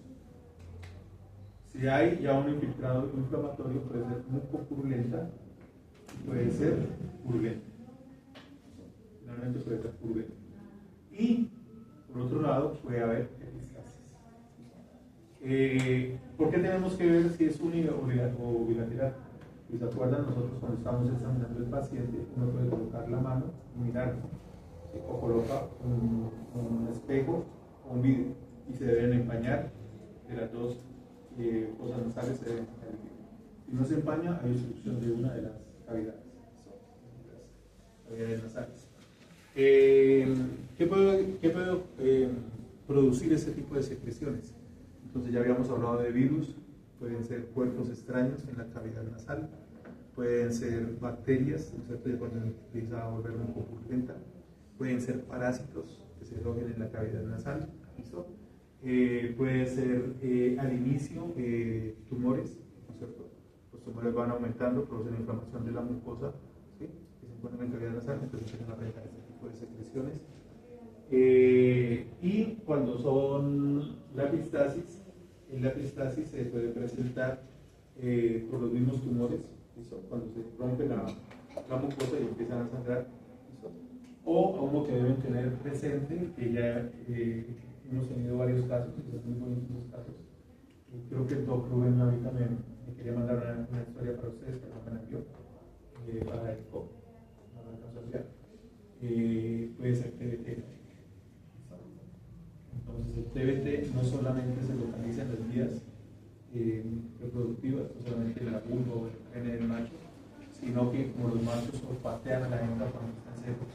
[SPEAKER 1] Si hay ya un infiltrado inflamatorio, puede ser mucopurulenta y puede ser purulenta. Finalmente puede ser purulenta. Y, por otro lado, puede haber epistasis. ¿Por qué tenemos que ver si es uni o bilateral? Si se acuerdan, nosotros cuando estamos examinando al paciente, uno puede colocar la mano y mirarlo. ¿Sí? O coloca un espejo o un vidrio y se deben empañar de las dos cosas nasales. Si no se empaña, hay obstrucción de una de las cavidades, las cavidades nasales. ¿Qué puede producir ese tipo de secreciones? Entonces ya habíamos hablado de virus, pueden ser cuerpos extraños en la cavidad nasal, pueden ser bacterias, ¿no es cierto? Ya cuando empieza a volver un poco purulenta, pueden ser parásitos que se alojen en la cavidad nasal, ¿listo? Puede ser al inicio tumores, ¿no es cierto? Los tumores van aumentando, producen inflamación de la mucosa, ¿sí? Que se encuentran en la cavidad nasal, entonces empiezan a presentar este tipo de secreciones. Y cuando son la epistasis, en la epistasis se puede presentar por los mismos tumores, ¿listo? Cuando se rompe la mucosa y empiezan a sangrar, ¿listo? O a uno que deben tener presente, que ya hemos tenido varios casos, y son muy bonitos los casos. Creo que el doctor Rubén ahorita me quería mandar una historia para ustedes, que no me la envió, para el COP, la banca social. Puede ser TBT. Entonces, el TBT no solamente se localiza en las vías reproductivas, no solamente en la vulva o el pene del macho, sino que como los machos olfatean a la hembra cuando están secos.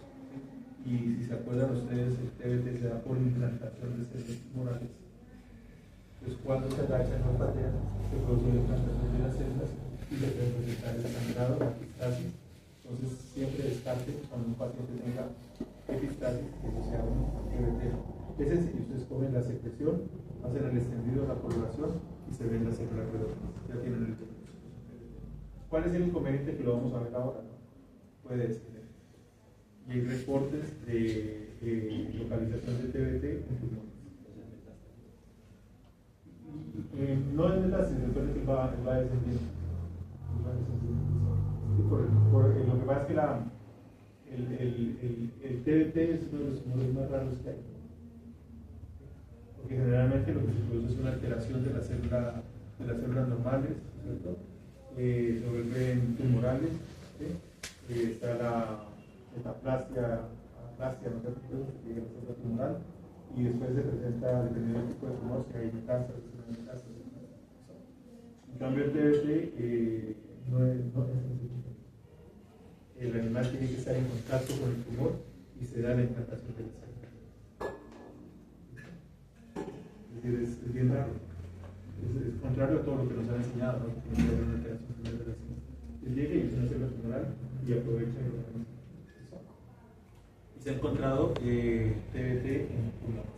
[SPEAKER 1] Y si se acuerdan ustedes, el TBT se da por implantación de células tumorales. Entonces, cuando se agachan o olfatean, se produce la implantación de las células y se puede presentar el sangrado, la epistasis. Entonces, siempre descarte cuando un paciente tenga epistasis, que eso sea un TBT. Es sencillo, ustedes comen la secreción, hacen el extendido de la coloración y se ven las células redondas. Ya tienen el TBT. ¿Cuál es el inconveniente que lo vamos a ver ahora? ¿No? Puede descender. Y hay reportes de localización de TBT en pulmones. No es metástasis, después de que va descendiendo. Lo que pasa es que el TBT es uno de los tumores más raros que hay. Porque generalmente lo que se produce es una alteración de las células normales, ¿cierto? Se vuelven tumorales, ¿sí? Está la metaplasia, ¿no? Que llega a la célula tumoral, y después se presenta, dependiendo del tipo de tumor, si hay metástasis, si no hay metástasis. En cambio, el TBT no es sencillo. El animal tiene que estar en contacto con el tumor y se da la implantación de la célula. Es decir, es bien raro. Es contrario a todo lo que nos han enseñado, ¿no? Que tiene que haber una alteración de la relación. Él llega y es una célula tumoral y aprovecha el organismo. Y se ha encontrado TBT en pulmones.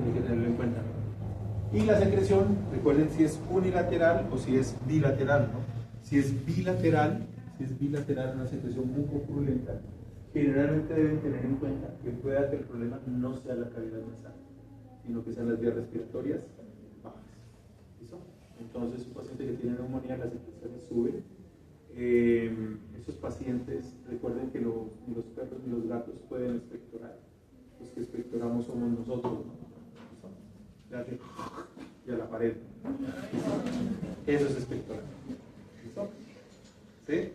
[SPEAKER 1] Hay que tenerlo en cuenta. Y la secreción, recuerden si es unilateral o si es bilateral, ¿no? Si es bilateral, una secreción mucopurulenta, generalmente deben tener en cuenta que pueda que el problema no sea la cavidad nasal, sino que sean las vías respiratorias bajas. ¿Listo? Entonces, un paciente que tiene neumonía, las secreciones suben. Esos pacientes, recuerden que ni los perros ni los gatos pueden expectorar. Los que expectoramos somos nosotros, ¿no? Dale. Y a la pared. Eso es expectorar. ¿Listo? ¿Sí?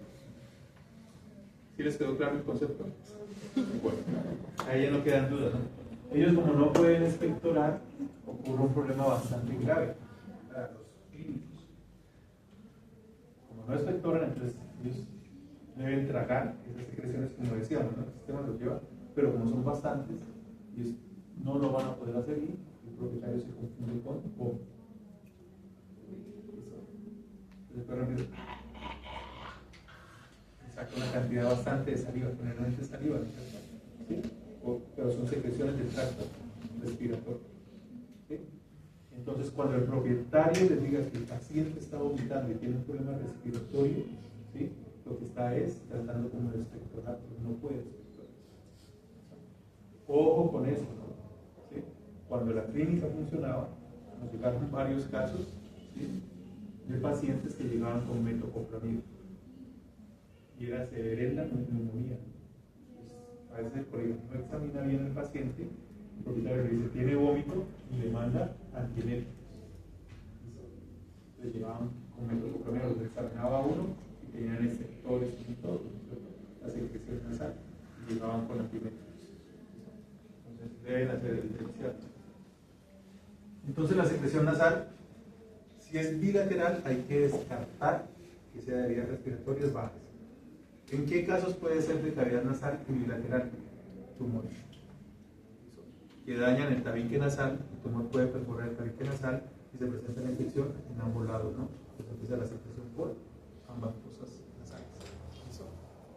[SPEAKER 1] ¿Sí les quedó claro el concepto? Bueno, ahí ya no quedan dudas, ¿no? Ellos, como no pueden expectorar, ocurre un problema bastante grave para los clínicos. Como no expectoran, entonces ellos deben tragar esas secreciones, como decíamos, ¿no? El sistema los lleva, pero como son bastantes, ellos no lo van a poder hacer y el propietario se confunde con vómito. El perro empieza, saca una cantidad bastante de saliva, generalmente saliva, ¿sí? Pero son secreciones del tracto respiratorio. ¿Sí? Entonces, cuando el propietario les diga que el paciente está vomitando y tiene un problema respiratorio, ¿sí? Lo que está es tratando como de expectorar, pero no puede expectorar. Ojo con eso, ¿no? ¿Sí? Cuando la clínica funcionaba, nos llegaron varios casos, ¿sí? De pacientes que llegaban con metoclopramida y era severela neumonía. A veces el colega no examina bien al paciente, el propietario le dice tiene vómito y le manda antinéticos. Le llevaban con metoclopramida, los examinaba uno y tenían exceptores y todo, la secreción nasal, y llegaban con antinéticos. Entonces deben hacer el diferencial. Entonces la secreción nasal, si es bilateral, hay que descartar que sea de vías respiratorias bajas. ¿En qué casos puede ser de cavidad nasal y bilateral? Tumores que dañan el tabique nasal, el tumor puede perforar el tabique nasal y se presenta la infección en ambos lados, ¿no? Entonces empieza la secreción por ambas fosas nasales.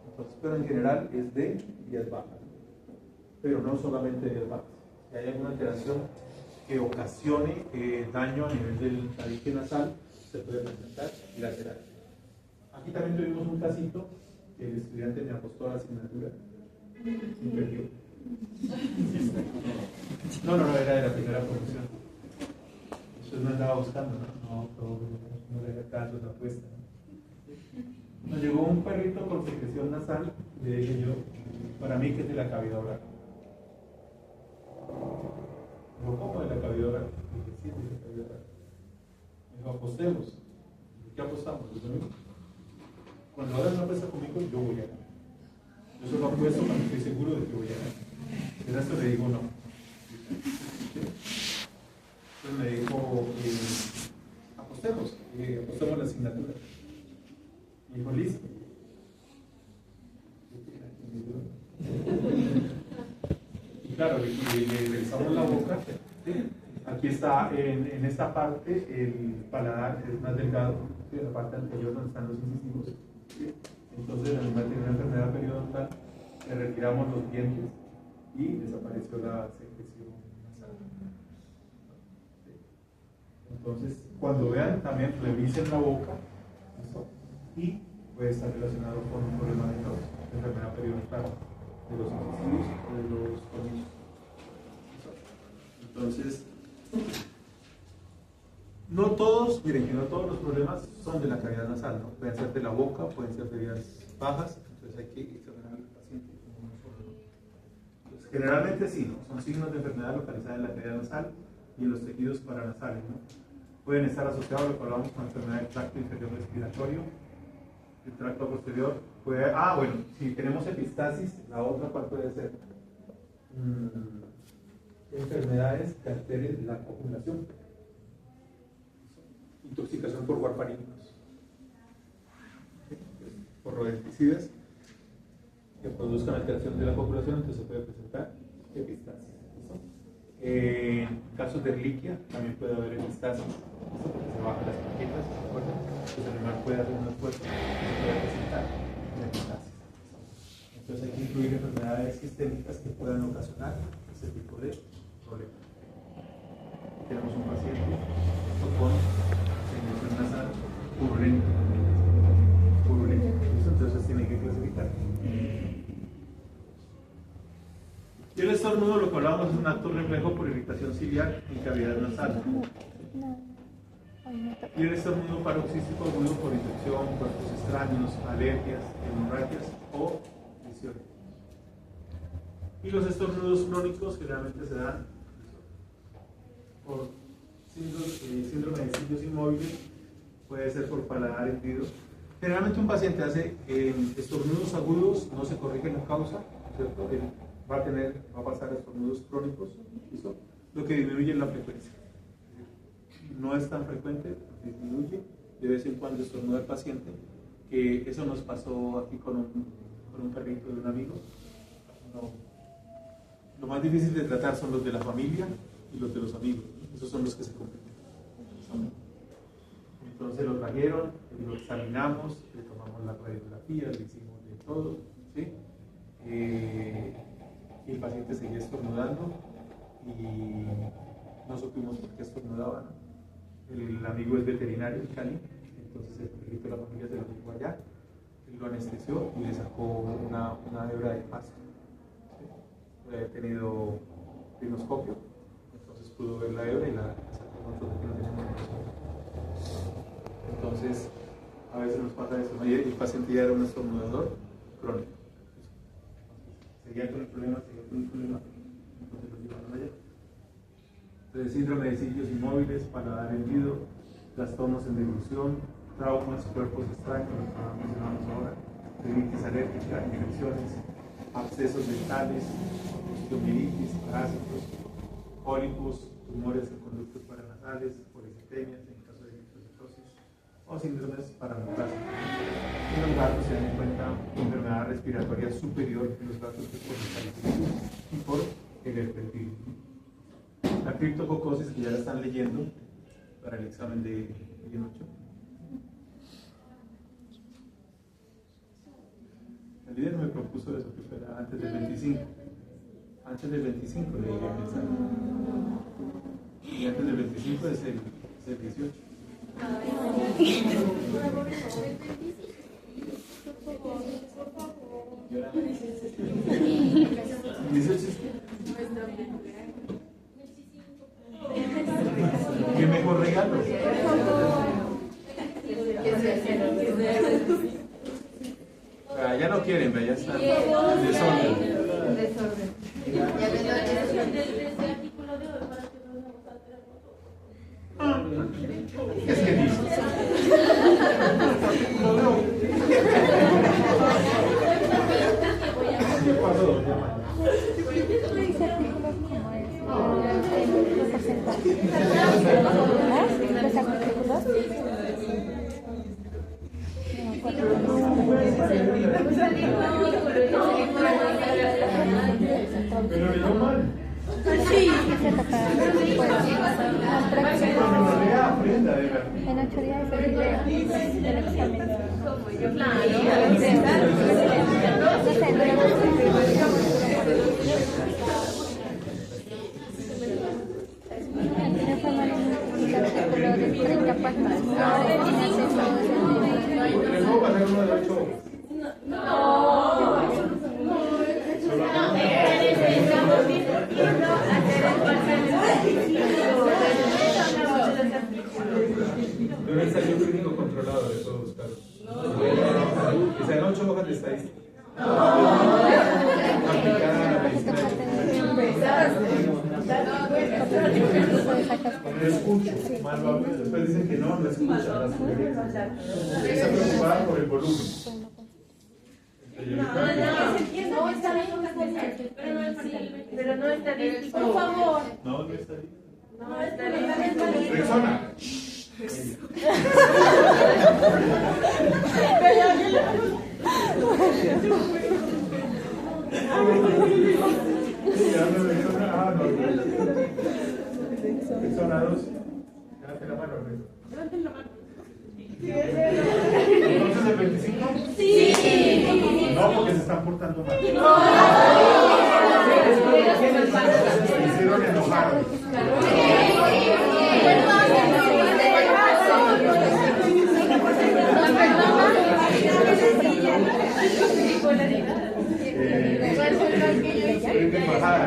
[SPEAKER 1] Entonces, pero en general es de vías bajas, pero no solamente de vías bajas. Si hay alguna alteración que ocasione daño a nivel del tabique nasal, se puede presentar bilateral. Aquí también tuvimos un casito. El estudiante me apostó a la asignatura y perdió. No, era de la primera promoción. Eso no andaba buscando, no le haga caso a la apuesta. ¿No? Nos llegó un perrito con secreción nasal y le dije yo, para mí que es de la cavidad oral. Dijo, ¿cómo de la cavidad oral? Dije, sí, de la cavidad oral. Me dijo, apostemos. ¿Qué apostamos? Cuando hagas una apuesta conmigo, yo voy a ganar. Yo solo apuesto cuando estoy seguro de que voy a ganar. El resto le digo no. Entonces me dijo, apostemos la asignatura. Me dijo, listo. Y claro, le revisamos la boca. Aquí está, en esta parte, el paladar es más delgado, en la parte anterior donde están los incisivos. Entonces el animal tiene una enfermedad periodontal, le retiramos los dientes y desapareció la secreción nasal. Entonces, cuando vean, también revisen la boca, ¿listo? Y puede estar relacionado con un problema de enfermedad periodontal, de los incisivos o de los tornillos. Entonces, no todos, miren que no todos los problemas son de la cavidad nasal, ¿no? Pueden ser de la boca, pueden ser de vías bajas, entonces hay que examinar al paciente como uno solo, ¿no? Entonces, generalmente sí, ¿no? Son signos de enfermedad localizada en la cavidad nasal y en los tejidos paranasales, ¿no? Pueden estar asociados a lo que hablamos con enfermedad del tracto inferior respiratorio, el tracto posterior puede, bueno, si tenemos epistasis, la otra cuál puede ser enfermedades que alteren la copulación. Intoxicación por warfarínicos, por rodenticidas que produzcan alteración de la copulación, entonces se puede presentar epistasis. En casos de reliquia también puede haber epistasis, se bajan las plaquetas, ¿se acuerdan? Entonces el animal puede hacer un esfuerzo y se puede presentar una epistasis. Entonces hay que incluir enfermedades sistémicas que puedan ocasionar ese tipo de problemas. Tenemos un paciente con secreción nasal purulenta. estornudo, lo que hablábamos, es un acto reflejo por irritación ciliar en cavidad nasal. Y el estornudo paroxístico agudo por infección, cuerpos extraños, alergias, hemorragias o lesiones. Y los estornudos crónicos generalmente se dan por síndrome de cilios inmóviles, puede ser por paladar hendido. Generalmente un paciente hace estornudos agudos, no se corrige la causa, ¿cierto? Él va a pasar a estornudos crónicos, ¿listo? Lo que disminuye la frecuencia. No es tan frecuente, disminuye, de vez en cuando estornuda el paciente, que eso nos pasó aquí con un perrito de un amigo. No. Lo más difícil de tratar son los de la familia y los de los amigos, ¿no? Esos son los que se complican. Entonces lo trajeron, lo examinamos, le tomamos la radiografía, le hicimos de todo, ¿sí? Y el paciente seguía estornudando y no supimos por qué estornudaba, ¿no? El amigo es veterinario en Cali, entonces el perrito de la familia se lo llevó allá, lo anestesió y le sacó una hebra de pasto. ¿Sí? Había tenido rinoscopio, entonces pudo ver la hebra y la sacó. Nosotros que no tenemos rinoscopio. Entonces, a veces nos pasa eso, ¿no? Y el paciente ya era un estornudador crónico. Seguía con el problema, entonces lo llevaron allá. Entonces, síndrome de cilios inmóviles, paladar hendido, trastornos en deglución, traumas, cuerpos extraños, lo que mencionamos ahora, rinitis alérgica, infecciones, abscesos dentales, osteomielitis, parásitos, pólipos, tumores en conductos paranasales, polisistemias en caso de microcitosis o síndromes paraneoplásicos. En los gatos se dan en cuenta enfermedad respiratoria superior en los gatos que por el y por el herpesvirus. La criptococosis, que ya la están leyendo para el examen de 8. El líder me propuso eso, que fuera antes del 25. Antes del 25 le iba a pensar. Y antes del 25 es el 18. ¿Qué mejor regalo? Ya no quieren, ya está en desorden. Es que dice. ¿Qué pasó?
[SPEAKER 2] ¿Los artículos?
[SPEAKER 1] Pero leyó mal.
[SPEAKER 2] Sí. En 8 días es el examen.
[SPEAKER 1] ¿Le puedo pasar uno de 8? De un ensayo clínico controlado de todos los casos. Que sean 8 hojas de estadística. Aplicada a la medicina. No escucho, mal va. Después dicen que no escucha las sugerencias. Está preocupada por el volumen.
[SPEAKER 3] No está bien, pero no está bien. Por favor.
[SPEAKER 1] No, no está bien.
[SPEAKER 3] No está bien.
[SPEAKER 1] Rexona. Rexona 2. Levanten la mano.
[SPEAKER 3] Levanten la mano.
[SPEAKER 1] ¿Entonces el 25?
[SPEAKER 3] Sí.
[SPEAKER 1] No, porque se están portando mal. Se hicieron enojar. Embajada,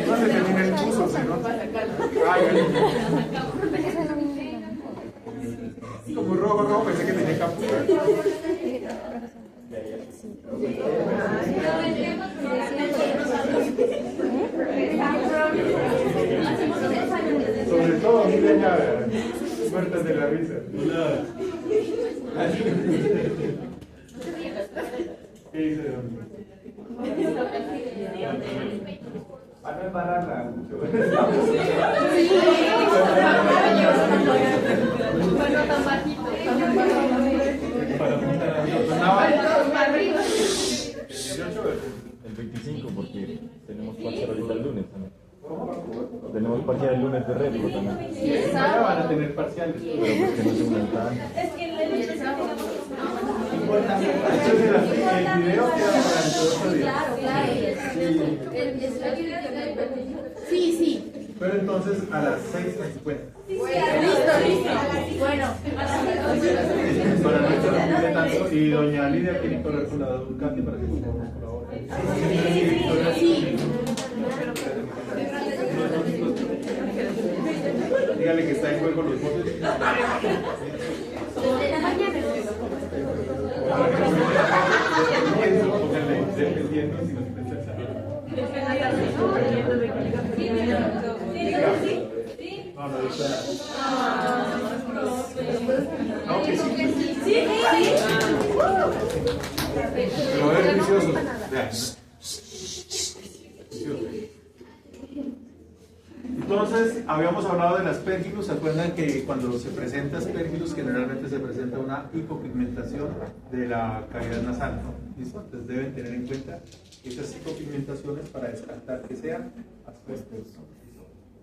[SPEAKER 1] No se termina el curso, ¿no? Como rojo, pensé que tenía capucha. Sobre todo, miren ya muertas de la risa. ¿Qué dice de dónde? Para no embarrarla mucho.
[SPEAKER 3] Bueno, tan bajito.
[SPEAKER 1] Para
[SPEAKER 3] arriba.
[SPEAKER 4] El 25 porque tenemos parcial ahorita el lunes también. Tenemos parcial el lunes de réplico también.
[SPEAKER 1] Sí, ya van a tener parciales.
[SPEAKER 4] Pero pues que no se unan tanto.
[SPEAKER 3] Es que el
[SPEAKER 1] El video queda para el otro día.
[SPEAKER 3] Sí, sí.
[SPEAKER 1] Pero entonces a las 6:50.
[SPEAKER 3] Listo. Bueno,
[SPEAKER 1] Para no interrumpirle tanto. Y doña Lidia quiere correr con la Ducati para que podamos colaborar.
[SPEAKER 3] sí.
[SPEAKER 1] Dígale que está en juego los votos. Pónganle dependiendo si nos piensa. No, está. No, que sí. Pero a ver, vicioso. Vean. Entonces, habíamos hablado del aspergillus. ¿Se acuerdan que cuando se presenta aspergillus generalmente se presenta una hipopigmentación de la cavidad nasal, ¿no? ¿Listo? Entonces deben tener en cuenta esas hipopigmentaciones para descartar que sean aspergillus, ¿no?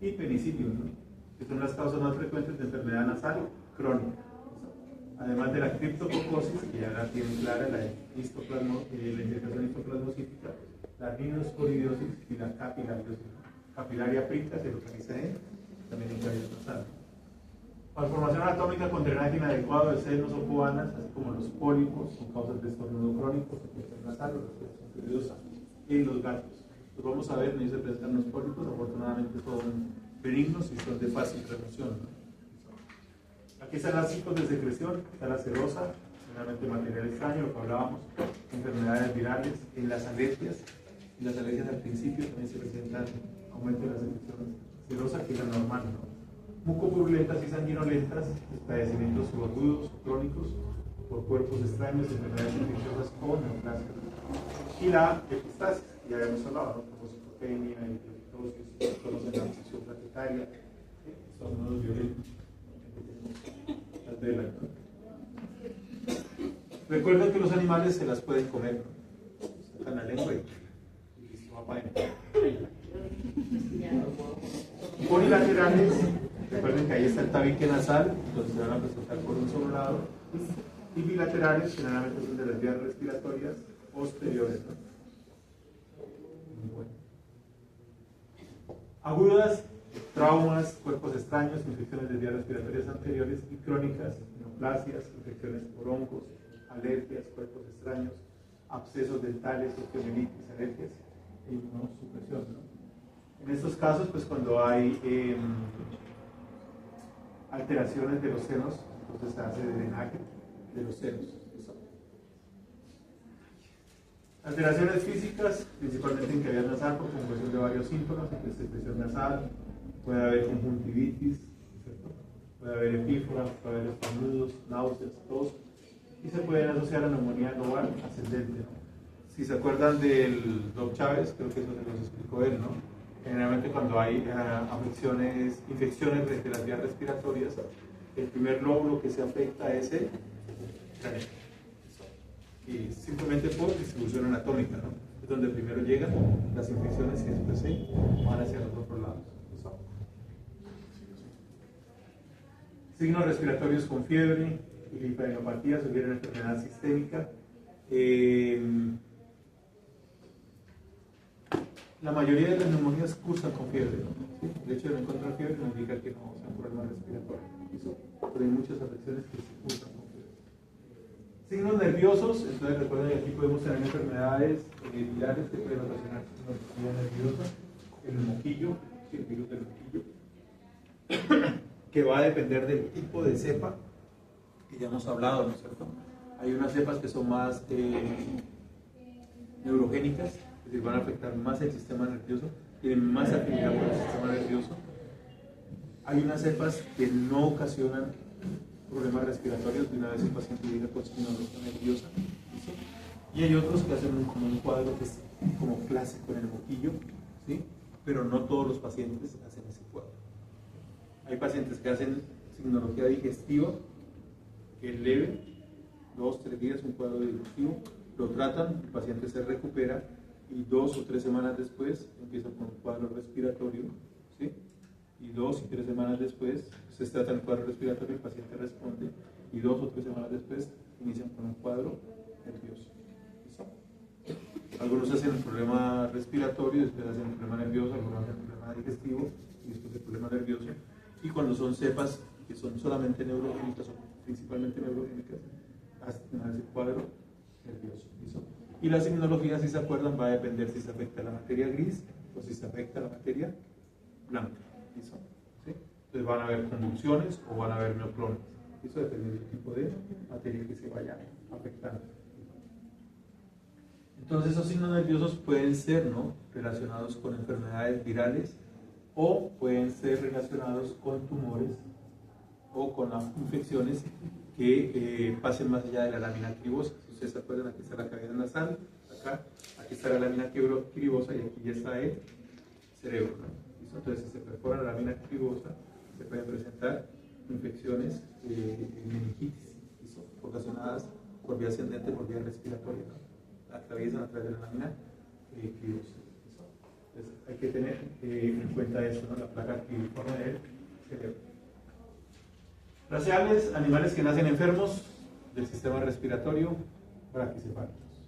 [SPEAKER 1] Y penicillium, ¿no? Que son las causas más frecuentes de enfermedad nasal crónica. Además de la criptococosis, que ya la tienen clara, la infección histoplasmocítica, la rinosporidiosis y la capilariosis. Capilaria pricta se localiza también en cavidad nasal. Malformación anatómica con drenaje inadecuado de senos o cubanas, así como los pólipos con causas de estornudo crónico, secreción nasal o respiración fluidosa en los gatos. Pues vamos a ver, no se presentan los pólipos, afortunadamente son benignos y son de fácil remoción, ¿no? Aquí están las ciclos de secreción, está la serosa, generalmente material extraño, lo que hablábamos, enfermedades virales, en las alergias. Y las alergias al principio también se presentan aumento de las secreciones serosa, que es la normal, ¿no? Mucopurulentas y sanguinolentas, padecimientos subagudos o crónicos por cuerpos extraños, enfermedades infecciosas o neoplasias. Y la epistasis, ya habíamos hablado, ¿no? Como citopenia, hepatosis, conocen la obsesión plaquetaria, son unos violentos. Las velas, ¿no? Recuerden que los animales se las pueden comer, ¿no? Sacan la lengua y listo, va para adentro. Unilaterales, recuerden que ahí está el tabique nasal, entonces se van a presentar por un solo lado. Y bilaterales, generalmente son de las vías respiratorias posteriores, ¿no? Muy bueno. Agudas, traumas, cuerpos extraños, infecciones de vías respiratorias anteriores y crónicas, neoplasias, infecciones por hongos, alergias, cuerpos extraños, abscesos dentales, osteomielitis, alergias e inmunosupresión, ¿no? En estos casos, pues cuando hay alteraciones de los senos, entonces se hace drenaje de los senos. Alteraciones físicas, principalmente en cavidad nasal por conjunción de varios síntomas, secreción nasal, puede haber conjuntivitis, ¿cierto? Puede haber epífora, puede haber estornudos, náuseas, tos, y se pueden asociar a neumonía global ascendente, ¿no? Si se acuerdan del Doc Chávez, creo que eso se los explicó él, ¿no? Generalmente cuando hay infecciones de las vías respiratorias, el primer lóbulo que se afecta es el cráneo. Y simplemente por distribución anatómica, ¿no? Es donde primero llegan las infecciones y después se van hacia los otros lados. Signos respiratorios con fiebre y linfadenopatía sugieren enfermedad sistémica. La mayoría de las neumonías cursan con fiebre, ¿no? ¿Sí? El hecho de no encontrar fiebre no indica que no sea un problema respiratorio. Pero hay muchas afecciones que se cursan con fiebre. Signos nerviosos, entonces recuerden que aquí podemos tener enfermedades virales que pueden ocasionar signos nerviosa, el moquillo, el virus del moquillo, que va a depender del tipo de cepa que ya hemos hablado, ¿no es cierto? Hay unas cepas que son más neurogénicas, es decir, van a afectar más el sistema nervioso, tienen más afinidad con el sistema nervioso. Hay unas cepas que no ocasionan problemas respiratorios de una vez el paciente llega con signología nerviosa, ¿sí? Y hay otros que hacen como un cuadro que es como clásico en el moquillo, ¿sí? Pero no todos los pacientes hacen ese cuadro. Hay pacientes que hacen signología digestiva, que es leve, 2-3 días, un cuadro digestivo, lo tratan, el paciente se recupera y 2 o 3 semanas después empieza con un cuadro respiratorio, ¿sí? Y 2 y 3 semanas después se trata el cuadro respiratorio, el paciente responde y 2 o 3 semanas después inician con un cuadro nervioso. ¿Listo? Algunos hacen el problema respiratorio, después hacen el problema nervioso, algunos hacen el problema digestivo y después el problema nervioso. Y cuando son cepas que son solamente neurogénicas o principalmente neurogénicas, hacen el cuadro nervioso. ¿Listo? Y la signología, si se acuerdan, va a depender si se afecta la materia gris o si se afecta la materia blanca. ¿Listo? ¿Sí? Entonces van a haber convulsiones o van a haber neoclones. Eso depende del tipo de materia que se vaya afectando. Entonces esos signos nerviosos pueden ser, ¿no?, relacionados con enfermedades virales o pueden ser relacionados con tumores o con infecciones que pasen más allá de la lámina cribosa. Si ustedes se acuerdan, aquí está la cavidad nasal, aquí está la lámina cribosa y aquí ya está el cerebro, ¿no? Entonces, si se perfora la lámina cribosa, se pueden presentar infecciones meningitis, ocasionadas por vía ascendente, por vía respiratoria, ¿no? Atraviesan a través de la lámina cribosa. Entonces, hay que tener en cuenta eso, ¿no? La placa cribiforme del cerebro. Raciales, animales que nacen enfermos del sistema respiratorio, braquicefálicos.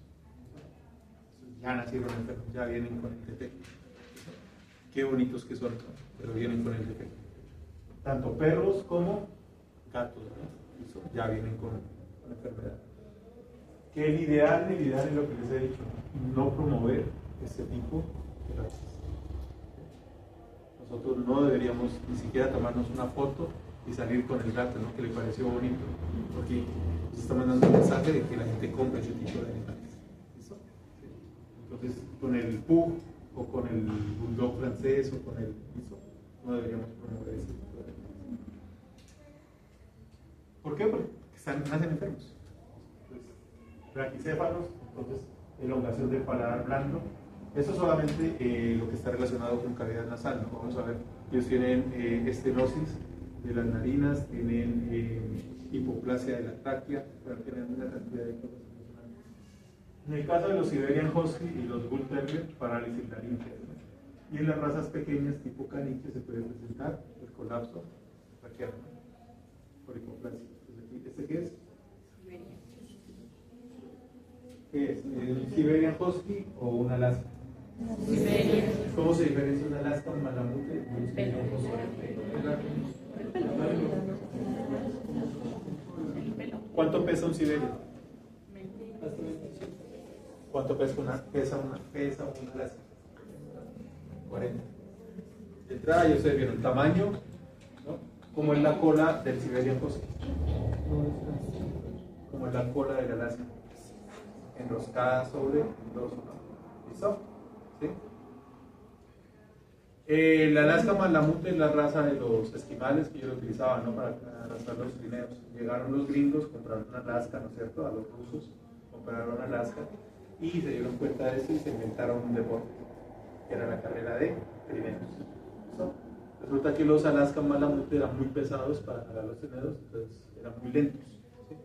[SPEAKER 1] Ya nacieron enfermos, ya vienen con el defecto. Qué bonitos que son, ¿no? Pero vienen con el defecto. Tanto perros como gatos, ¿no? Ya vienen con enfermedad. Que el ideal es lo que les he dicho, no promover este tipo de razas. Nosotros no deberíamos ni siquiera tomarnos una foto y salir con el gato, ¿no?, que le pareció bonito, porque nos está mandando un mensaje de que la gente compre ese tipo de animales. ¿Listo? Sí. Entonces, con el pug o con el bulldog francés o con el piso, no deberíamos promover ese tipo de animales. ¿Por qué? Porque nacen enfermos. Entonces, braquicéfalos, entonces elongación del paladar blando. Eso es solamente lo que está relacionado con cavidad nasal, ¿no? Vamos a ver, ellos tienen estenosis de las narinas, tienen hipoplasia de la tráquea, pero tienen una cantidad de cosas. En el caso de los Siberian Husky y los Bull Terrier, parálisis laríngea, ¿no? Y en las razas pequeñas tipo caniche se puede presentar el colapso traqueal, ¿no?, por hipoplasia. Entonces, ¿este qué es? ¿Qué es? ¿Un Siberian Husky o un Alaska? Siberian. ¿Cómo se diferencia un Alaska, un malamute y un Siberian Husky? ¿Cuánto pesa un Siberian? ¿Cuánto pesa una Alaska? 40. De entrada, ya ustedes vieron el tamaño, ¿no? Como es la cola del Siberian Husky, como es la cola del Alaska, enroscada sobre el dorso, ¿no? ¿Listo? ¿Sí? El Alaska Malamute es la raza de los esquimales que ellos utilizaban, ¿no?, para arrastrar los trineos. Llegaron los gringos, compraron Alaska, ¿no es cierto?, a los rusos, compraron Alaska y se dieron cuenta de eso y se inventaron un deporte, que era la carrera de trineos. ¿Listo? Resulta que los Alaska Malamute eran muy pesados para jalar los trineos, entonces eran muy lentos, ¿sí?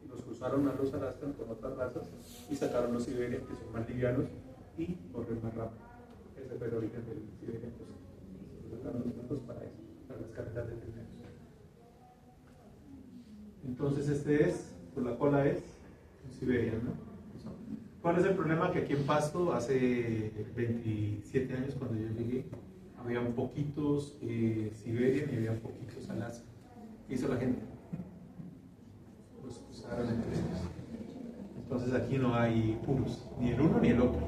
[SPEAKER 1] Los cruzaron a los Alaskan con otras razas y sacaron los Siberian, que son más livianos y corren más rápido. Ese fue el origen del Siberian Husky. Usaron los puntos para eso, para las carreras de trineos. Entonces este es, por la cola es un Siberian, ¿no? ¿Cuál es el problema? Que aquí en Pasto, hace 27 años cuando yo llegué, había un poquitos Siberian y había un poquitos Alaska. ¿Qué hizo la gente? Los cruzaron entre ellos. Entonces aquí no hay puros, ni el uno ni el otro.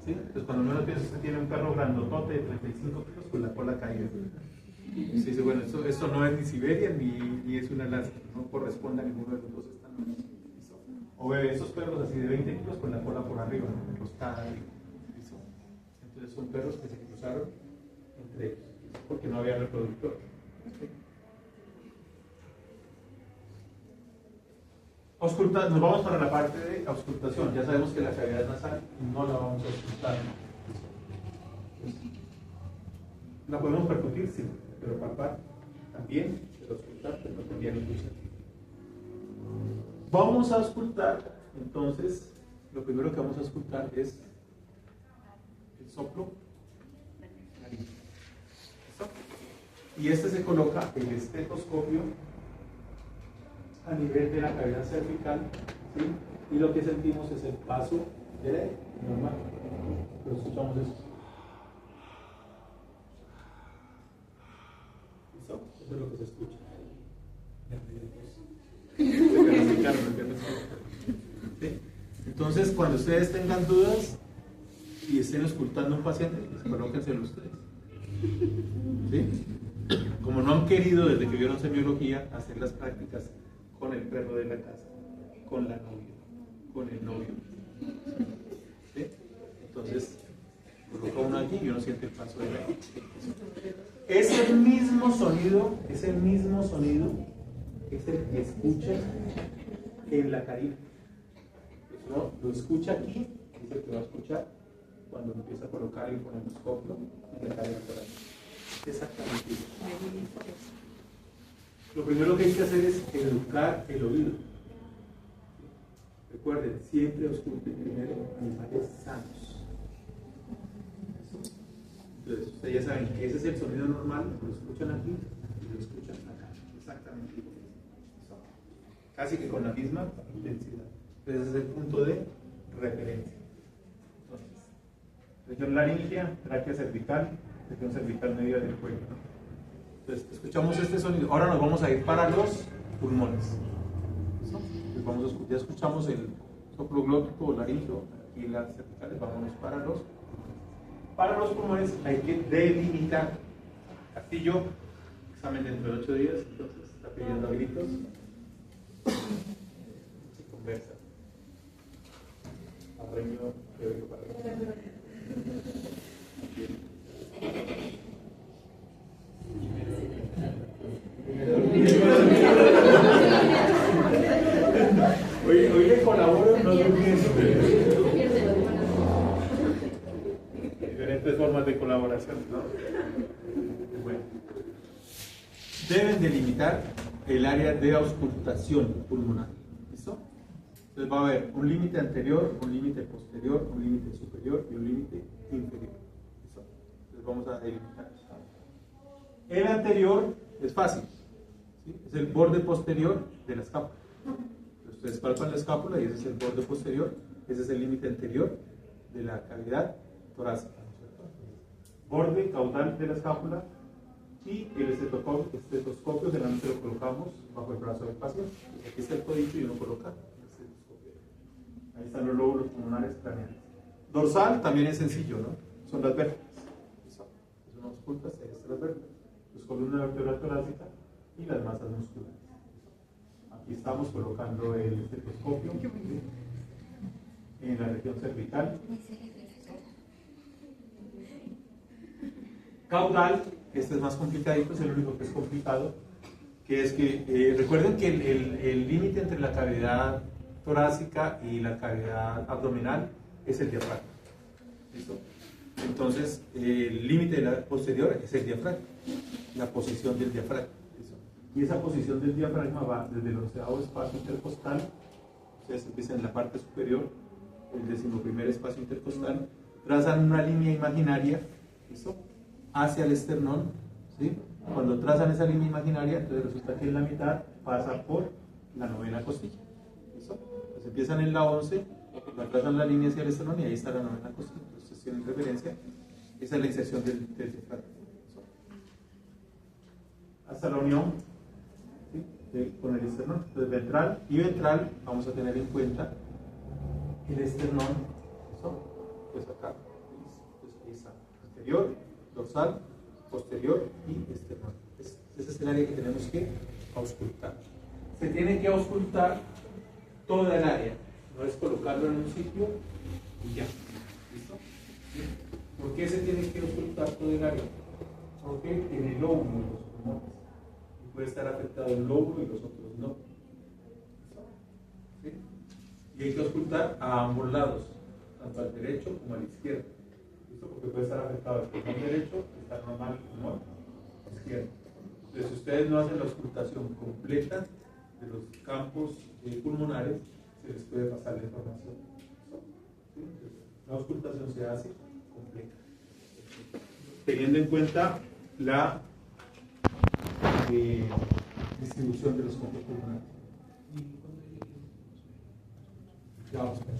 [SPEAKER 1] ¿Sí? Entonces cuando menos piensa usted tiene un perro grandotote de 35 kilos con la cola caída. Y se dice, bueno, esto no es ni Siberia ni es una Alaska, no corresponde a ninguno de los dos estándares. O ve esos perros así de 20 kilos con la cola por arriba, ¿no? Roscada arriba. Entonces son perros que se cruzaron entre ellos, porque no había reproductor. Nos vamos para la parte de auscultación. Ya sabemos que la cavidad nasal no la vamos a auscultar. La podemos percutir, sí, pero palpar también, pero auscultar pues no tendría ningún sentido. Vamos a auscultar, entonces, lo primero que vamos a auscultar es el soplo narín. Y este se coloca el estetoscopio a nivel de la cavidad cervical, ¿sí? Y lo que sentimos es el paso del aire, normal. Pero escuchamos eso. ¿Listo? Eso es lo que se escucha. ¿Sí? Entonces, cuando ustedes tengan dudas y estén auscultando a un paciente, colóquenselo ustedes. ¿Sí? Como no han querido desde que vieron semiología hacer las prácticas con el perro de la casa, con la novia, con el novio. ¿Sí? Entonces, coloca uno aquí y uno siente el paso del aire. Es el mismo sonido que se escucha en la carita. ¿No? Lo escucha aquí, es el que va a escuchar cuando empieza a colocar el fonemoscopio en la carita. Exactamente. Lo primero que hay que hacer es educar el oído. Recuerden, siempre ausculten primero animales sanos. Entonces, ustedes ya saben que ese es el sonido normal, lo escuchan aquí y lo escuchan acá. Exactamente igual. Casi que con la misma intensidad. Entonces, ese es el punto de referencia. Entonces, región laringea, tráquea cervical, región cervical media del cuello, ¿no? Entonces, escuchamos este sonido. Ahora nos vamos a ir para los pulmones. Entonces, ya escuchamos el soplo glótico o laríngeo, aquí las cervicales, vámonos para los pulmones. Para los pulmones hay que delimitar. Castillo, examen dentro de 8 días, entonces está pidiendo a gritos. Se conversa. Arreño, teórico para Hoy le colaboro, no durmiendo. Diferentes formas de colaboración, ¿no? Bueno. Deben delimitar el área de auscultación pulmonar. ¿Listo? Entonces va a haber un límite anterior, un límite posterior, un límite superior y un límite inferior. ¿Listo? Entonces vamos a delimitar. El anterior es fácil, ¿sí? Es el borde posterior de la escápula. Ustedes palpan la escápula y ese es el borde posterior, ese es el límite anterior de la cavidad torácica, ¿no es cierto? Borde caudal de la escápula y el estetoscopio generalmente lo colocamos bajo el brazo del paciente. Aquí está el codito y uno coloca el estetoscopio. Ahí están los lóbulos pulmonares craneales. Dorsal también es sencillo, ¿no? Son las vértebras. Es una ausculta, ahí están las vértebras. Los columna vertebral torácica y las masas musculares. Aquí estamos colocando el estetoscopio en la región cervical. Caudal, este es más complicadito, es el único que es complicado, que es que recuerden que el límite entre la cavidad torácica y la cavidad abdominal es el diafragma. ¿Listo? Entonces, el límite posterior es el diafragma, la posición del diafragma. ¿Listo? Y esa posición del diafragma va desde el 11º espacio intercostal, ustedes empiezan en la parte superior, el 11º espacio intercostal, trazan una línea imaginaria, ¿listo?, hacia el esternón, ¿sí? Cuando trazan esa línea imaginaria, entonces resulta que en la mitad pasa por la 9ª costilla, ¿listo? Entonces empiezan en la 11, trazan la línea hacia el esternón y ahí está la 9ª costilla. Entonces tienen referencia, esa es la inserción del diafragma. Hasta la unión, ¿sí?, con el esternón. Entonces ventral y ventral vamos a tener en cuenta el esternón, ¿listo? Pues acá, pues ahí está, anterior, dorsal, posterior y esternón. Ese es el área que tenemos que auscultar. Se tiene que auscultar toda el área, no es colocarlo en un sitio y ya. ¿Listo? ¿Sí? ¿Por qué se tiene que auscultar todo el área? Porque tiene lóbulo en los pulmones y puede estar afectado el lóbulo y los otros no. ¿Sí? Y hay que auscultar a ambos lados, tanto al derecho como al izquierdo. ¿Listo? Porque puede estar afectado el pulmón derecho y estar normal el pulmón izquierdo. Entonces, si ustedes no hacen la auscultación completa de los campos pulmonares, se les puede pasar la información. ¿Sí? La auscultación se hace completa, teniendo en cuenta la distribución de los campos pulmonares. Ya vamos a ver.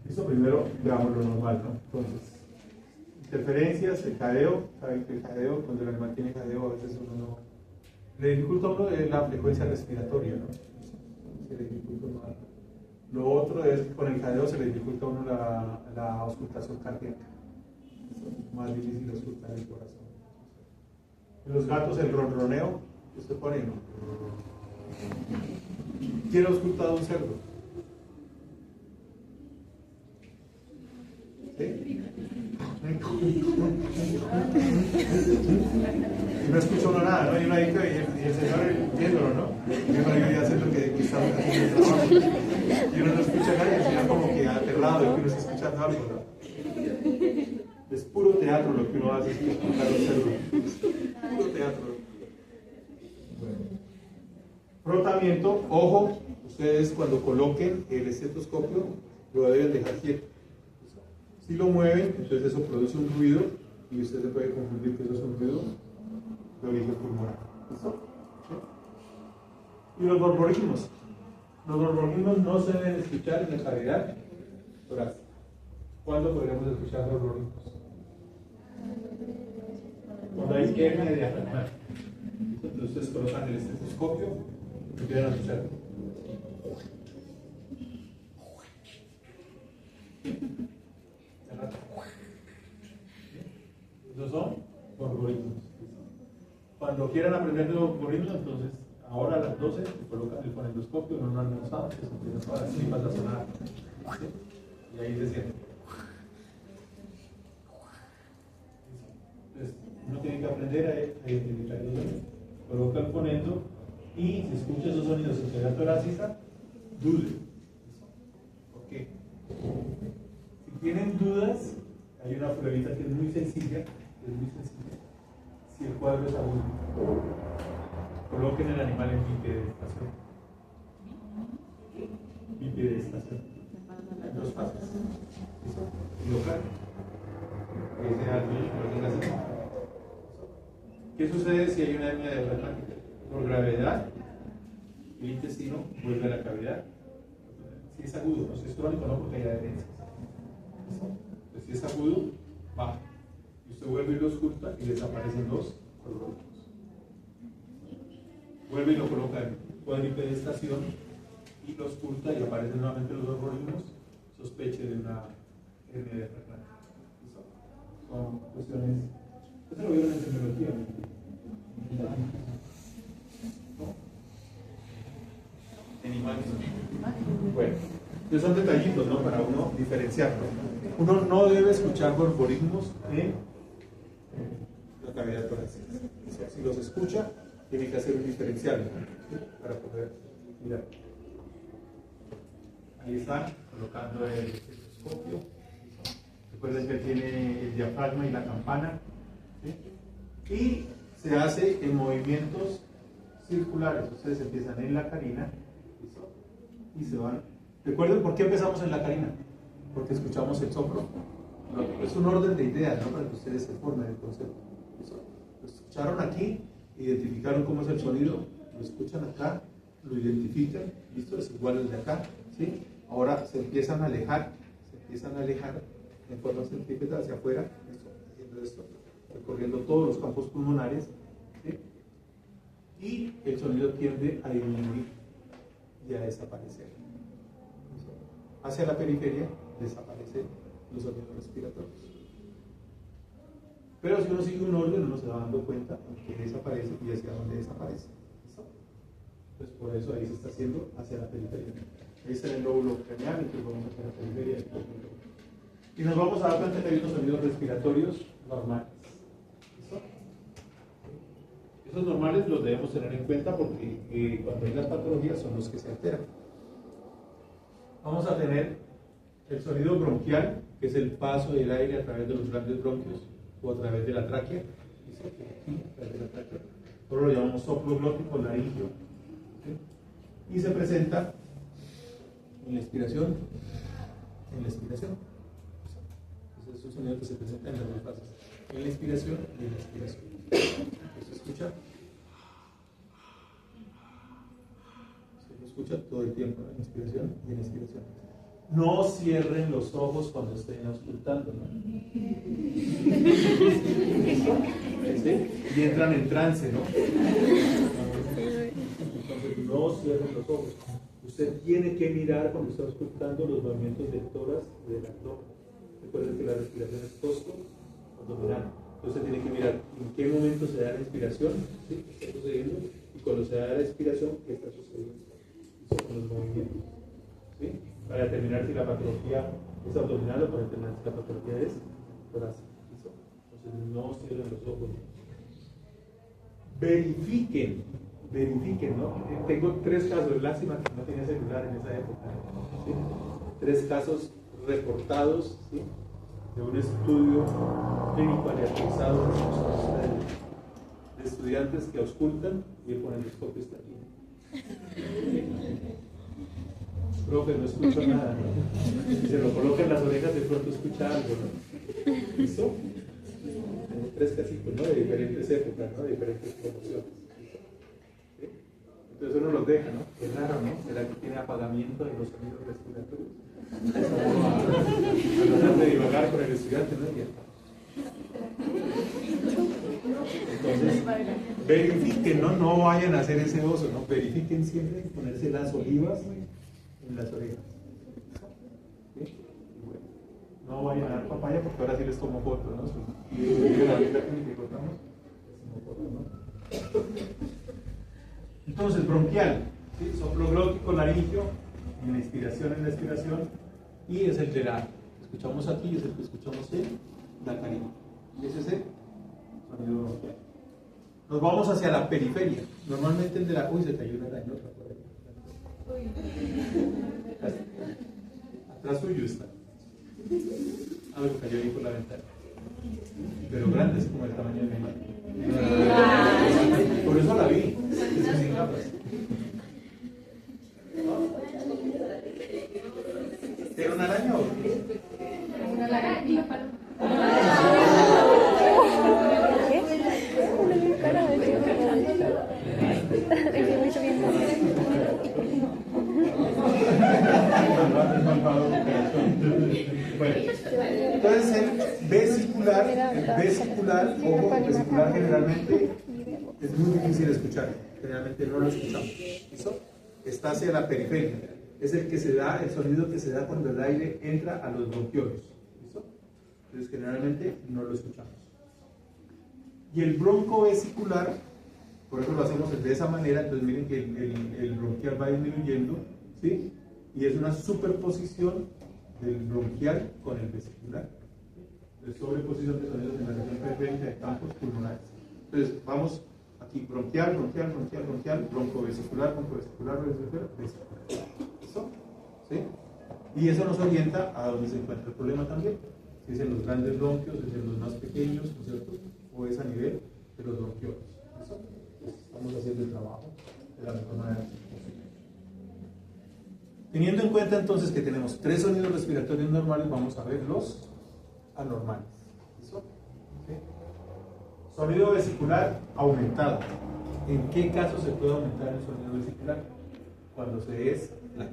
[SPEAKER 1] Esto primero veamos lo normal, ¿no? Entonces, interferencias, el jadeo. Saben que el jadeo, cuando el animal tiene jadeo, a veces uno no le dificulta a uno la frecuencia respiratoria, ¿no? Se le dificulta uno. Lo otro es que con el jadeo se le dificulta a uno la auscultación cardíaca. Es más difícil auscultar el corazón. En los gatos, el ronroneo, usted pone, ¿no? ¿Quién ha auscultado un cerdo? ¿Sí? Y no escucha uno nada, ¿no? Y uno ahí y el señor viéndolo, ¿no? Y uno ahí haciendo que está haciendo el trabajo. Y uno no escucha a nadie, el señor como que aterrado de que uno está escuchando algo, ¿no? Es puro teatro lo que uno hace, es escuchar un cerdo. Puro teatro. Bueno. Frotamiento, ojo, ustedes cuando coloquen el estetoscopio lo deben dejar quieto. Si lo mueven, entonces eso produce un ruido y usted se puede confundir que eso es un ruido de origen pulmonar. ¿Listo? ¿Sí? Y los borborismos. Los borborismos no se deben escuchar en la cavidad torácica. ¿Cuándo podríamos escuchar borborismos? Cuando hay hernia diafragmática. Entonces ustedes colocan el estetoscopio y empiezan a escuchar. Esos son borborismos. Cuando quieran aprender de borborismos, entonces ahora a las 12 se colocan el fonendoscopio, no han almorzado, se empiezan todas las tripas a sonar. ¿Sí? Y ahí se siente. Entonces, uno tiene que aprender a identificar los sonidos. Coloca el fonendo y si escucha esos sonidos en cavidad torácica, dude. ¿Por qué? Si tienen dudas, hay una pruebita que es muy sencilla. Si el cuadro es agudo, coloquen el animal en bipedestación. Bipedestación. En 2 pasos. ¿Listo? Y lo cargan. Ese alto lo tenga así. ¿Qué sucede si hay una hernia diafragmática? Por gravedad, el intestino vuelve a la cavidad. Si es agudo, no si es crónico, no, porque hay adherencias. Pues si es agudo, baja. Y usted vuelve y lo ausculta y desaparecen los borborismos. Vuelve y lo coloca en cuadripedestación y lo ausculta y aparecen nuevamente los borborismos. Sospeche de una hernia diafragmática. Son cuestiones. Esto lo vieron en semiología. ¿No? En imágenes. Bueno, esos son detallitos, ¿no? Para uno diferenciarlo. Uno no debe escuchar borborismos en la cavidad torácica. Si los escucha, tiene que hacer un diferencial, ¿sí? Para poder mirar. Ahí están colocando el estetoscopio. Recuerden que tiene el diafragma y la campana. ¿Sí? Y se hace en movimientos circulares. Ustedes empiezan en la carina, ¿listo? Y se van. Recuerden por qué empezamos en la carina. Porque escuchamos el soplo. Es un orden de ideas, ¿no? Para que ustedes se formen el concepto. ¿Listo? Lo escucharon aquí, identificaron cómo es el sonido, lo escuchan acá, lo identifican, ¿listo? Es igual al de acá, ¿sí? Ahora se empiezan a alejar en forma centrípeta hacia afuera, ¿listo? Haciendo esto, recorriendo todos los campos pulmonares, ¿sí? Y el sonido tiende a disminuir y a desaparecer. ¿Listo? hacia la periferia, desaparecen los sonidos respiratorios. Pero si uno sigue un orden, uno se va dando cuenta en que desaparece y hacia dónde desaparece. ¿Listo? Pues por eso ahí se está haciendo hacia la periferia. Ahí está el lóbulo craneal, entonces vamos hacia la periferia. Y nos vamos a dar cuenta que hay unos sonidos respiratorios normales. ¿Listo? Esos normales los debemos tener en cuenta porque cuando hay las patologías son los que se alteran. Vamos a tener el sonido bronquial, que es el paso del aire a través de los grandes bronquios o a través de la tráquea. ¿Listo? Aquí, a través de la tráquea. Por lo llamamos soplo glótico laringio. ¿Sí? Y se presenta en la expiración, en la expiración. Es un sonido que se presenta en las dos fases, en la inspiración y en la expiración. ¿Se escucha? Se escucha todo el tiempo, ¿no? En la inspiración y en la expiración. No cierren los ojos cuando estén auscultando, ¿no? ¿Sí? Y entran en trance, ¿no? Entonces no cierren los ojos. Usted tiene que mirar cuando está auscultando los movimientos del tórax y del abdomen. Recuerden que la respiración es costo-abdominal. Entonces tiene que mirar en qué momento se da la inspiración, ¿sí? ¿Qué está sucediendo? Y cuando se da la expiración, ¿qué está sucediendo? Eso con los movimientos. ¿Sí? Para determinar si la patología es abdominal o para determinar si la patología es torácica. Entonces no cierren los ojos. Verifiquen, ¿no? Tengo 3 casos, lástima que no tenía celular en esa época, ¿sí? 3 casos reportados, ¿sí? De un estudio clínico aleatorizado de estudiantes que auscultan y el fonendoscopio está aquí. Profe, no escucho nada, ¿no? Si se lo coloca en las orejas, de pronto escucha algo, ¿no? ¿Listo? Tengo 3 casitos, ¿no? De diferentes épocas, ¿no? De diferentes promociones. ¿Sí? Entonces uno los deja, ¿no? Es raro, ¿no? ¿Será que tiene apagamiento de los sonidos respiratorios? A tratar de divagar con el estudiante, ¿no? Entonces, verifiquen, ¿no? No vayan a hacer ese oso, ¿no? Verifiquen siempre ponerse las olivas en las orejas. ¿Sí? Bueno, no vayan a dar papaya porque ahora sí les tomo fotos, ¿no? Entonces, bronquial, ¿sí? Soplo glótico laringio, en la inspiración, en la expiración, y es el de la que escuchamos aquí, es el que escuchamos en la carina. Y es ese sonido bronquial. Nos vamos hacia la periferia. Normalmente el de la... Uy, se cayó una arañota por ahí. Atrás suyo está. Algo cayó ahí por la ventana. Pero grande, es como el tamaño de mi mano. Por eso la vi. Es sin gafas. ¿Era una araña o qué?
[SPEAKER 3] Una araña.
[SPEAKER 1] Bueno, entonces el vesicular, ojo, el vesicular generalmente es muy difícil de escuchar, generalmente no lo escuchamos. ¿Listo? Está hacia la periferia, es el que se da, el sonido que se da cuando el aire entra a los bronquiolos. ¿Listo? Entonces generalmente no lo escuchamos. Y el broncovesicular, por eso lo hacemos de esa manera, entonces miren que el bronquial va disminuyendo, ¿sí? Y es una superposición del bronquial con el vesicular, de sobreposición de sonidos en la región periférica de campos pulmonares. Entonces vamos aquí, bronquial, broncovesicular, vesicular. ¿Listo? ¿Sí? Y eso nos orienta a donde se encuentra el problema también, si es en los grandes bronquios, es en los más pequeños, ¿no es cierto? O es a nivel de los bronquiolos. ¿Listo? Estamos haciendo el trabajo de la mejor manera posible. Teniendo en cuenta entonces que tenemos 3 sonidos respiratorios normales, vamos a ver los anormales. ¿Listo? ¿Sí? Sonido vesicular aumentado. ¿En qué caso se puede aumentar el sonido vesicular? Cuando se es blanco.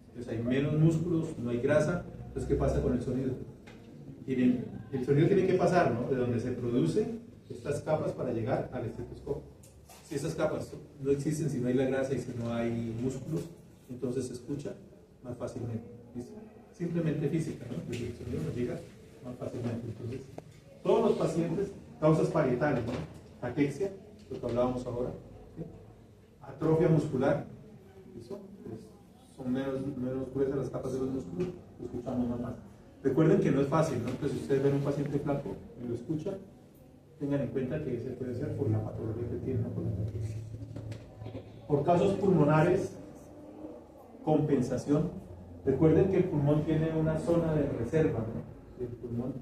[SPEAKER 1] Entonces hay menos músculos, no hay grasa. Entonces, ¿qué pasa con el sonido? El sonido tiene que pasar, ¿no? De donde se producen estas capas para llegar al estetoscopio. Si estas capas no existen, si no hay la grasa y si no hay músculos, entonces se escucha más fácilmente. ¿Listo? Simplemente física, ¿no? El sonido nos llega más fácilmente. Entonces, todos los pacientes, causas parietales, ¿no? Ataxia, lo que hablábamos ahora, ¿sí? Atrofia muscular, ¿listo? Pues son menos gruesas las capas de los músculos, lo escuchamos más. Recuerden que no es fácil, ¿no? Entonces, si ustedes ven un paciente flaco y lo escuchan, tengan en cuenta que ese puede ser por la patología que tiene, no por la patología. Por casos pulmonares, compensación. Recuerden que el pulmón tiene una zona de reserva, ¿no? El pulmón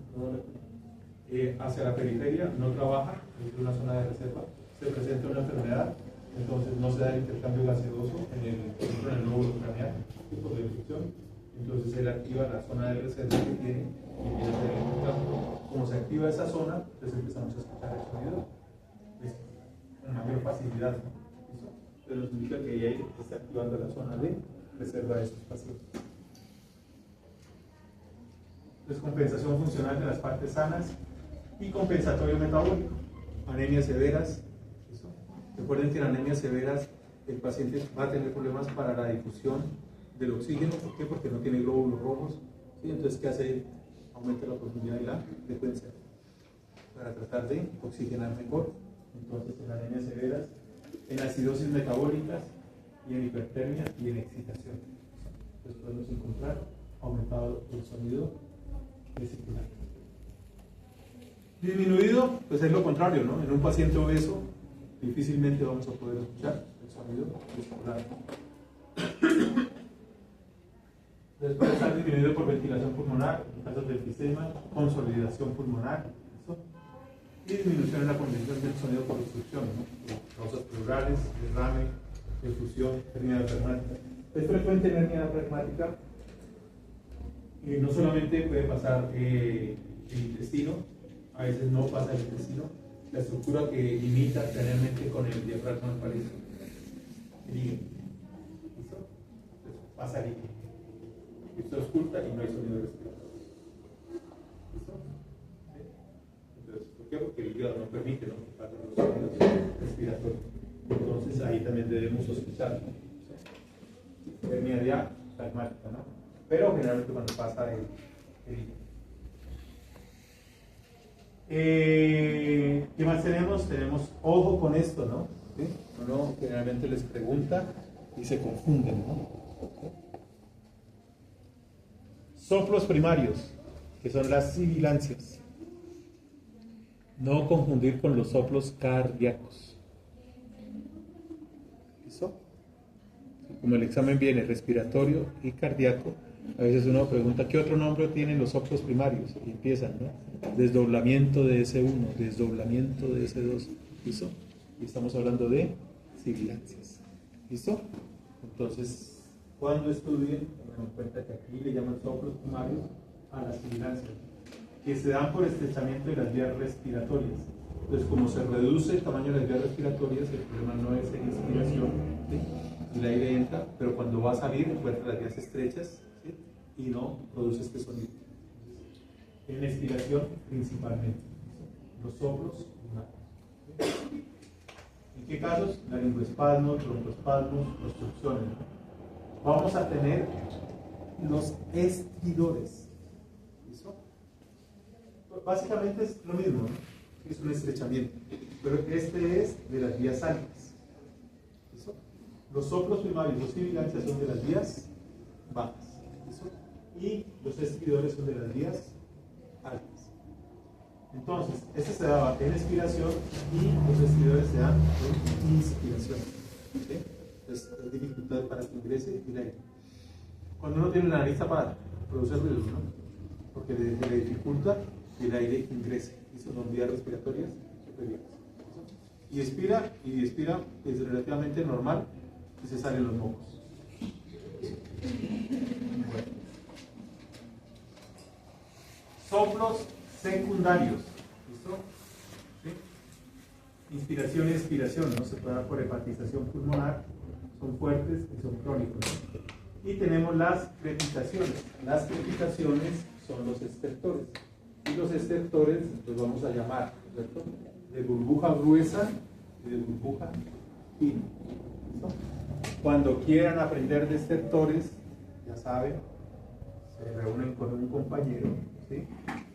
[SPEAKER 1] hacia la periferia no trabaja, es una zona de reserva. Se presenta una enfermedad, entonces no se da el intercambio gaseoso en el lóbulo craneal, tipo de infección. Entonces él activa la zona de reserva que tiene y empieza a hacer el intercambio. Como se activa esa zona, entonces empezamos a escuchar el sonido con mayor facilidad, ¿no? Entonces nos indica que ahí está activando la zona de reserva de estos pacientes. Descompensación funcional de las partes sanas y compensatorio metabólico. Anemias severas. ¿Listo? Recuerden que en anemias severas el paciente va a tener problemas para la difusión del oxígeno. ¿Por qué? Porque no tiene glóbulos rojos. ¿Sí? Entonces, ¿qué hace? Aumenta la profundidad y la frecuencia para tratar de oxigenar mejor. Entonces, en anemias severas, en acidosis metabólicas y en hipertermia y en excitación. Entonces, podemos encontrar aumentado el sonido vesicular. Disminuido, pues es lo contrario, ¿no? En un paciente obeso, difícilmente vamos a poder escuchar el sonido vesicular. Después está disminuido por ventilación pulmonar, en casos de enfisema, consolidación pulmonar, ¿listo? Y disminución en la condensación del sonido por obstrucción, ¿no? Por causas pleurales, derrame, efusión, hernia diafragmática. Es frecuente la hernia diafragmática. No solamente puede pasar el intestino, a veces no pasa el intestino, la estructura que imita generalmente con el diafragma parece el hígado. ¿Listo? Entonces pasa el hígado. Esto se oculta y no hay sonido respiratorio. ¿Listo? ¿Sí? Entonces, ¿por qué? Porque el hígado no permite, ¿no?, que pasen los sonidos respiratorios. Entonces ahí también debemos sospechar, ¿no? Hernia diafragmática, ¿no? Pero generalmente cuando pasa el hígado. ¿Qué más tenemos? Tenemos ojo con esto, ¿no? ¿Sí? Uno generalmente les pregunta y se confunden, ¿no? ¿Sí? Soplos primarios, que son las sibilancias. No confundir con los soplos cardíacos. ¿Listo? Como el examen viene respiratorio y cardíaco, a veces uno pregunta ¿qué otro nombre tienen los soplos primarios? Y empiezan, ¿no? Desdoblamiento de S1, desdoblamiento de S2. ¿Listo? Y estamos hablando de sibilancias. ¿Listo? Entonces, cuando estudien, tengan en cuenta que aquí le llaman soplos primarios a las sibilancias, que se dan por estrechamiento de las vías respiratorias. Entonces, como se reduce el tamaño de las vías respiratorias, el problema no es en inspiración, ¿sí? El aire entra, pero cuando va a salir encuentra las vías estrechas, ¿sí?, y no produce este sonido. En expiración principalmente, ¿sí?, los soplos primarios, ¿sí? ¿En qué casos? Laringoespasmos, broncoespasmos, obstrucciones, ¿no? Vamos a tener los estridores. ¿Listo? Básicamente es lo mismo, ¿no? Es un estrechamiento, pero este es de las vías altas. ¿Listo? Los soplos primarios, los sibilancias, son de las vías bajas. ¿Listo? Y los estridores son de las vías altas. Entonces, este se daba en expiración y los estridores se dan en inspiración. ¿Sí? Es dificultad para que ingrese el aire. Cuando uno tiene la nariz tapada, produce ruidos, ¿no? Porque le dificulta que el aire ingrese. Y son vías respiratorias superiores. Y expira, es relativamente normal y se salen los mocos. Bueno. Soplos secundarios. ¿Listo? ¿Sí? Inspiración y expiración, ¿no? Se puede dar por hepatización pulmonar, son fuertes y son crónicos, ¿no? Y tenemos las crepitaciones. Las crepitaciones son los estertores. Y los estertores los vamos a llamar, ¿cierto?, de burbuja gruesa y de burbuja fina. ¿Listo? Cuando quieran aprender de estertores, ya saben, se reúnen con un compañero, ¿sí?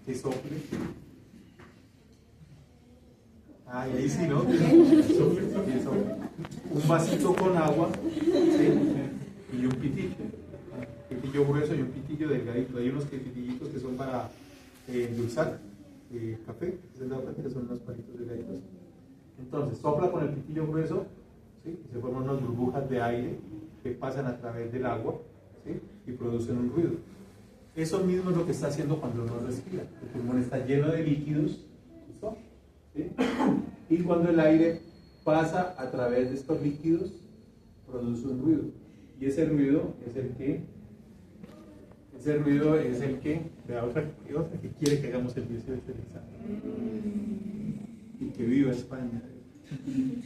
[SPEAKER 1] Que sople. Ah, y ahí sí, ¿no? Que sople. Un vasito con agua, ¿sí? Y un pitillo. Un pitillo grueso y un pitillo delgadito. Hay unos pitillitos que son para endulzar café, ¿se han dado cuenta que son unos palitos delgaditos? Entonces, sopla con el pitillo grueso, ¿sí? Y se forman unas burbujas de aire que pasan a través del agua, ¿sí? Y producen un ruido. Eso mismo es lo que está haciendo cuando uno respira. El pulmón está lleno de líquidos, ¿sí? Y cuando el aire pasa a través de estos líquidos, produce un ruido. Y ese ruido es el que, vea, otra que quiere que hagamos el 18 del examen. Y que viva España,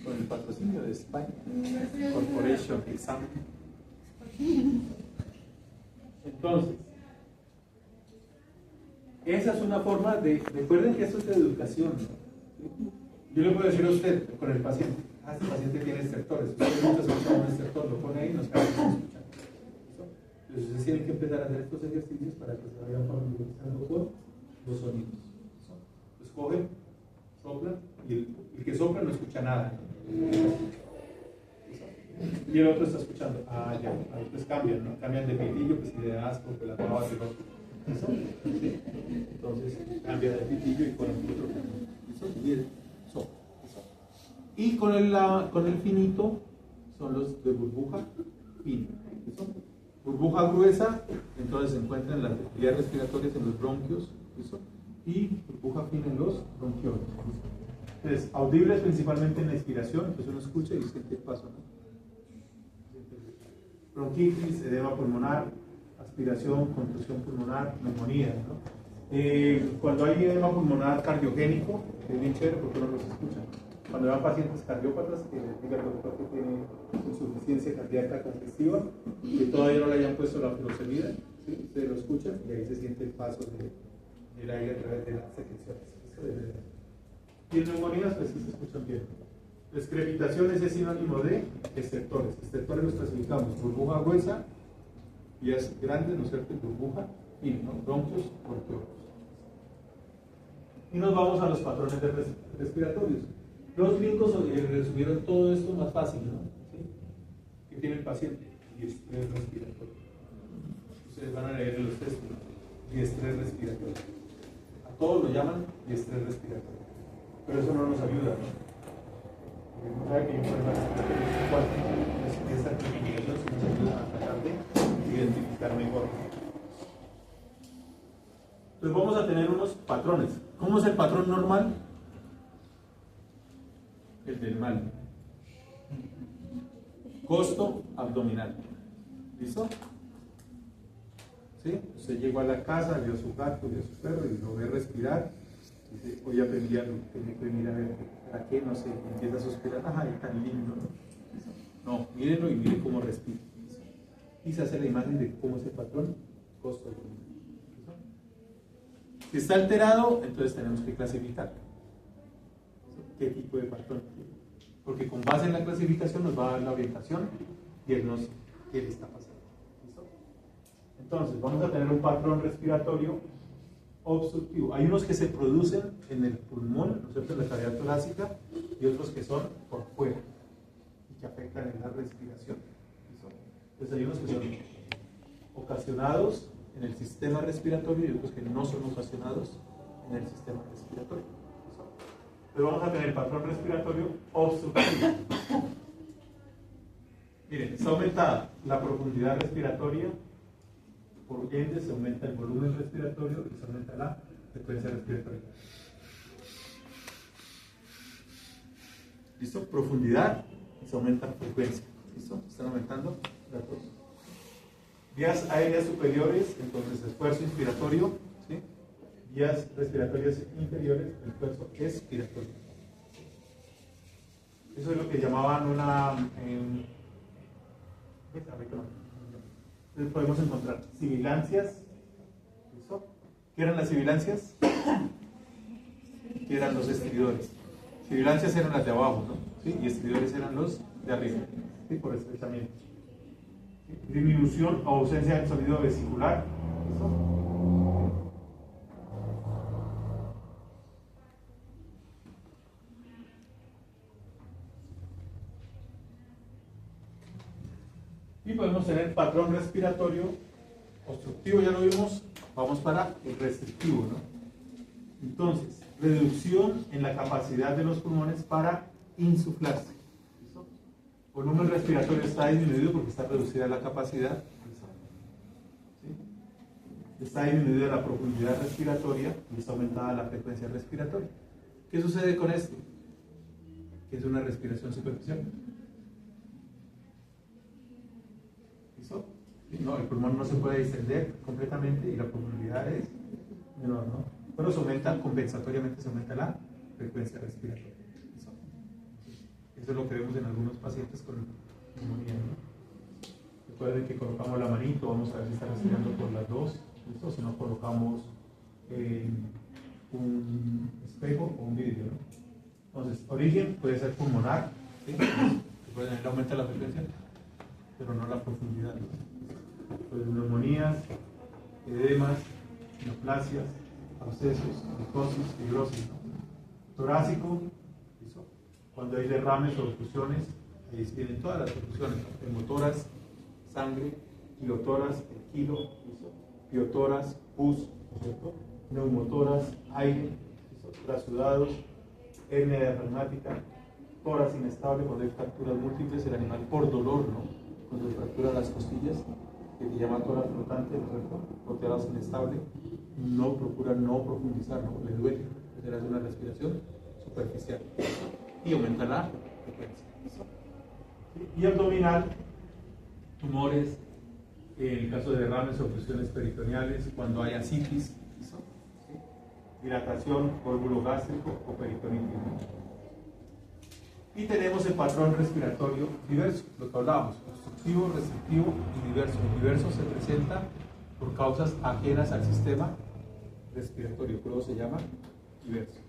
[SPEAKER 1] con el patrocinio de España, Corporation Exam. Entonces, esa es una forma de, recuerden que esto es de educación, ¿no? Yo le puedo decir a usted, con el paciente, este paciente tiene estertores, usted nunca escucha un estertor, lo pone ahí y nos quedamos escuchando. Entonces ustedes tienen que empezar a hacer estos ejercicios para que se vayan familiarizando con los sonidos. Entonces cogen, soplan, y el que sopla no escucha nada. Y el otro está escuchando, ya, pues cambian, ¿no? Cambian de pitillo, pues si le da asco, pues la pava se lo. ¿Sí? Entonces cambia de pitillo y con el otro cambia. Y con el finito son los de burbuja fina. Burbuja gruesa, entonces se encuentran las vías respiratorias en los bronquios, ¿listo? Y burbuja fina en los bronquioles. Entonces, audibles principalmente en la expiración, entonces uno escucha y siente el paso, ¿no? Bronquitis, edema pulmonar, aspiración, contusión pulmonar, neumonía, ¿no? Cuando hay edema pulmonar cardiogénico, es bien chévere porque uno los escucha. Cuando van pacientes cardiópatas, que les diga al doctor que tiene insuficiencia cardíaca congestiva, que todavía no le hayan puesto la furosemida, ¿sí? Ustedes lo escuchan y ahí se siente el paso del aire a través de las secreciones. Y en neumonías, pues sí se escuchan bien. Las crepitaciones es sinónimo de estertores. Estertores los clasificamos: burbuja gruesa, vías grandes, ¿no es cierto? Y burbuja fina, ¿no? Bronquios, bronquioles. Y nos vamos a los patrones respiratorios. Los gringos resumieron todo esto más fácil, ¿no? ¿Sí? ¿Qué tiene el paciente? Diestrés respiratorio. Ustedes van a leer en los textos, ¿no? Diestrés respiratorio. A todos lo llaman diestrés respiratorio. Pero eso no nos ayuda, ¿no? Porque no sabe que hay un problema respiratorio. Esa clasificación nos ayuda a tratar de identificar mejor. Entonces vamos a tener unos patrones. ¿Cómo es el patrón normal? El del mal. Costo abdominal. ¿Listo? ¿Sí? Usted llegó a la casa, vio a su gato, vio a su perro y lo ve respirar. Dice, hoy aprendí algo, tenía que venir a ver. ¿Para qué? No sé. Empieza a suspirar. Ajá, es tan lindo, ¿no? No, mírenlo y miren cómo respira. Y se hace la imagen de cómo es el patrón. Costo abdominal. Si está alterado, entonces tenemos que clasificar qué tipo de patrón tiene. Porque con base en la clasificación nos va a dar la orientación, diagnóstico, qué le está pasando. ¿Listo? Entonces, vamos a tener un patrón respiratorio obstructivo. Hay unos que se producen en el pulmón, ¿no es cierto?, en la cavidad torácica, y otros que son por fuera y que afectan en la respiración. ¿Listo? Entonces, hay unos que son ocasionados en el sistema respiratorio y otros que no son ocasionados en el sistema respiratorio. Pero vamos a tener el patrón respiratorio obstructivo. Miren, está aumentada la profundidad respiratoria, por ende se aumenta el volumen respiratorio y se aumenta la frecuencia respiratoria. ¿Listo? Profundidad y se aumenta la frecuencia. ¿Listo? Están aumentando las dos. Vías aéreas superiores, entonces esfuerzo inspiratorio, ¿sí? Vías respiratorias inferiores, esfuerzo expiratorio. Eso es lo que llamaban una... Entonces podemos encontrar sibilancias. ¿Listo? ¿Qué eran las sibilancias? ¿Qué eran los estridores? Sibilancias eran las de abajo, ¿no? ¿Sí? Y estridores eran los de arriba, ¿sí? Por estrechamiento. Disminución o ausencia del sonido vesicular. ¿Listo? Y podemos tener patrón respiratorio obstructivo, ya lo vimos, vamos para el restrictivo, ¿no? Entonces, reducción en la capacidad de los pulmones para insuflarse. ¿Listo? Volumen respiratorio está disminuido porque está reducida la capacidad. ¿Sí? Está disminuida la profundidad respiratoria y está aumentada la frecuencia respiratoria. ¿Qué sucede con esto? Que es una respiración superficial. ¿Listo? No, el pulmón no se puede distender completamente y la profundidad es menor, ¿no? Pero se aumenta, compensatoriamente se aumenta la frecuencia respiratoria. ¿Listo? Eso es lo que vemos en algunos pacientes con neumonía, ¿no? Recuerden que colocamos la manito, vamos a ver si está respirando por las dos. ¿Listo? Si no, colocamos un espejo o un vidrio, ¿no? Entonces, origen puede ser pulmonar, ¿sí? Puede aumenta la frecuencia, pero no la profundidad, ¿no? Pues neumonías, edemas, neoplasias, abscesos, psicosis, fibrosis, ¿no? Torácico, ¿listo? Cuando hay derrames o obstrucciones, ahí tienen todas las obstrucciones, ¿no? Hemotoras, sangre, kilotoras, el kilo, ¿listo? Piotoras, pus, ¿cierto? Neumotoras, aire, ¿listo? Trasudados, hernia diafragmática, tórax inestable, cuando hay fracturas múltiples, el animal por dolor, ¿no? Cuando se fractura las costillas, que se llama tórax flotante, o tórax inestable, no procura no profundizar, ¿no? Le duele, es una respiración superficial y aumenta la frecuencia. ¿Sí? Y abdominal, tumores, en el caso de derrames o obstrucciones peritoneales, cuando hay ascitis, ¿sí? Dilatación, cálculo gástrico o peritonitis, ¿no? Y tenemos el patrón respiratorio diverso, lo que hablábamos, obstructivo, restrictivo y diverso. El diverso se presenta por causas ajenas al sistema respiratorio, por eso se llama diverso.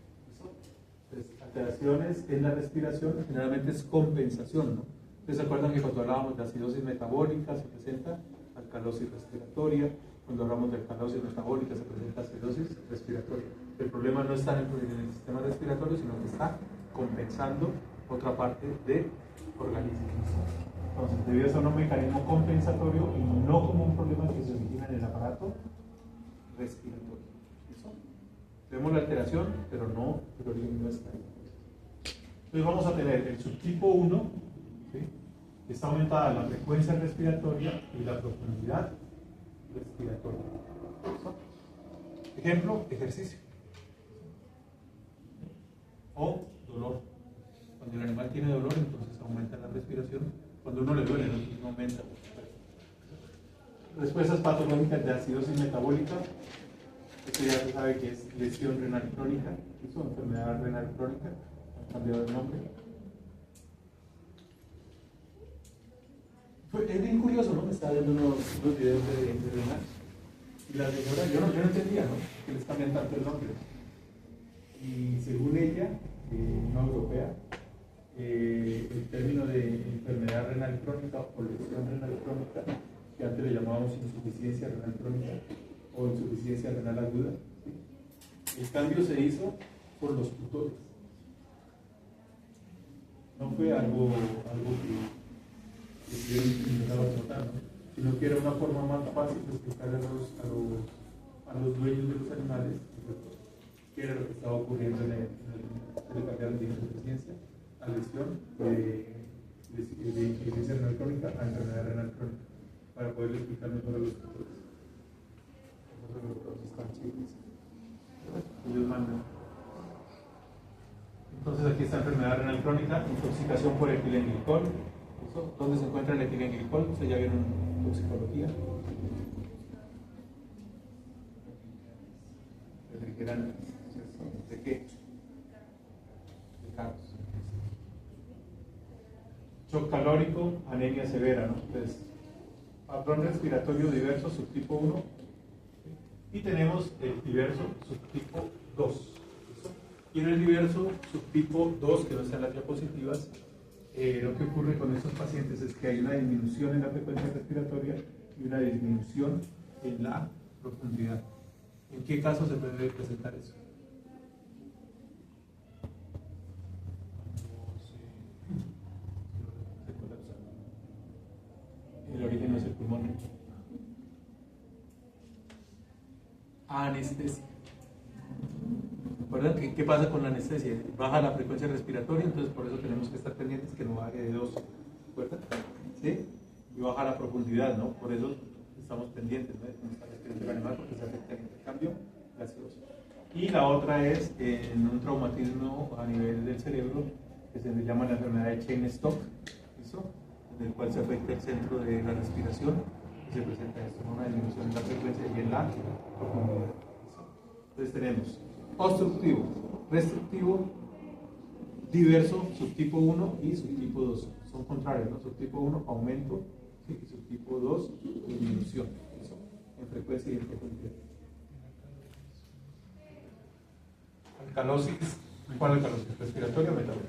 [SPEAKER 1] Entonces, alteraciones en la respiración generalmente es compensación, ¿no? Ustedes se acuerdan que cuando hablábamos de acidosis metabólica se presenta alcalosis respiratoria, cuando hablamos de alcalosis metabólica se presenta acidosis respiratoria. El problema no está en el sistema respiratorio, sino que está compensando otra parte del organismo. Entonces, debido a ser un mecanismo compensatorio y no como un problema que se origina en el aparato respiratorio. ¿Listo? Vemos la alteración, pero no, el origen no está ahí. Entonces vamos a tener el subtipo 1, ¿sí? Está aumentada la frecuencia respiratoria y la profundidad respiratoria. ¿Listo? Ejemplo, ejercicio. O dolor. Cuando el animal tiene dolor, entonces aumenta la respiración. Cuando uno le duele, entonces no aumenta. Respuestas patológicas de acidosis metabólica. Esto ya se sabe que es lesión renal crónica. Eso, enfermedad renal crónica. Han cambiado el nombre. Es bien curioso, ¿no? Me estaba viendo unos videos de renal. Y la señora, yo no entendía, ¿no? Que les cambian tanto el nombre. Y según ella, no europea, el término de enfermedad renal crónica o lesión renal crónica, que antes le llamábamos insuficiencia renal crónica o insuficiencia renal aguda, ¿sí? El cambio se hizo por los tutores. No fue algo que estuvieron intentando notar, ¿no? Sino que era una forma más fácil de explicarle a los dueños de los animales, ¿cierto? Qué era lo que estaba ocurriendo en el cambiar de insuficiencia a lesión de insuficiencia renal crónica a enfermedad renal crónica, para poder explicar mejor a los tutores. Ellos mandan. Entonces aquí está enfermedad renal crónica, intoxicación por etilenglicol. ¿Dónde se encuentra el etilenglicol? Ya vieron toxicología. ¿De qué? De carros. Shock calórico, anemia severa, ¿no? Entonces, patrón respiratorio diverso, subtipo 1. Y tenemos el diverso subtipo 2. Y en el diverso subtipo 2, que no está en las diapositivas, lo que ocurre con estos pacientes es que hay una disminución en la frecuencia respiratoria y una disminución en la profundidad. ¿En qué caso se puede presentar eso? El origen no es el pulmón. Anestesia. ¿Recuerdan qué pasa con la anestesia? Baja la frecuencia respiratoria, entonces por eso tenemos que estar pendientes que no baje de 2. ¿Recuerdan? ¿Sí? Y baja la profundidad, ¿no? Por eso estamos pendientes, ¿no? Como está respirando el animal, porque se afecta el intercambio gaseoso. Y la otra es en un traumatismo a nivel del cerebro que se le llama la enfermedad de Cheyne-Stokes, ¿listo? En el cual se afecta el centro de la respiración y se presenta esto, ¿no? Una disminución en la frecuencia y en la profundidad. ¿Listo? Entonces tenemos obstructivo, restrictivo, diverso, subtipo 1 y subtipo 2. Son contrarios, ¿no? Subtipo 1, aumento, ¿sí? Y subtipo 2, disminución, ¿listo? En frecuencia y en profundidad. Alcalosis, ¿cuál alcalosis? ¿Respiratoria o metabólica?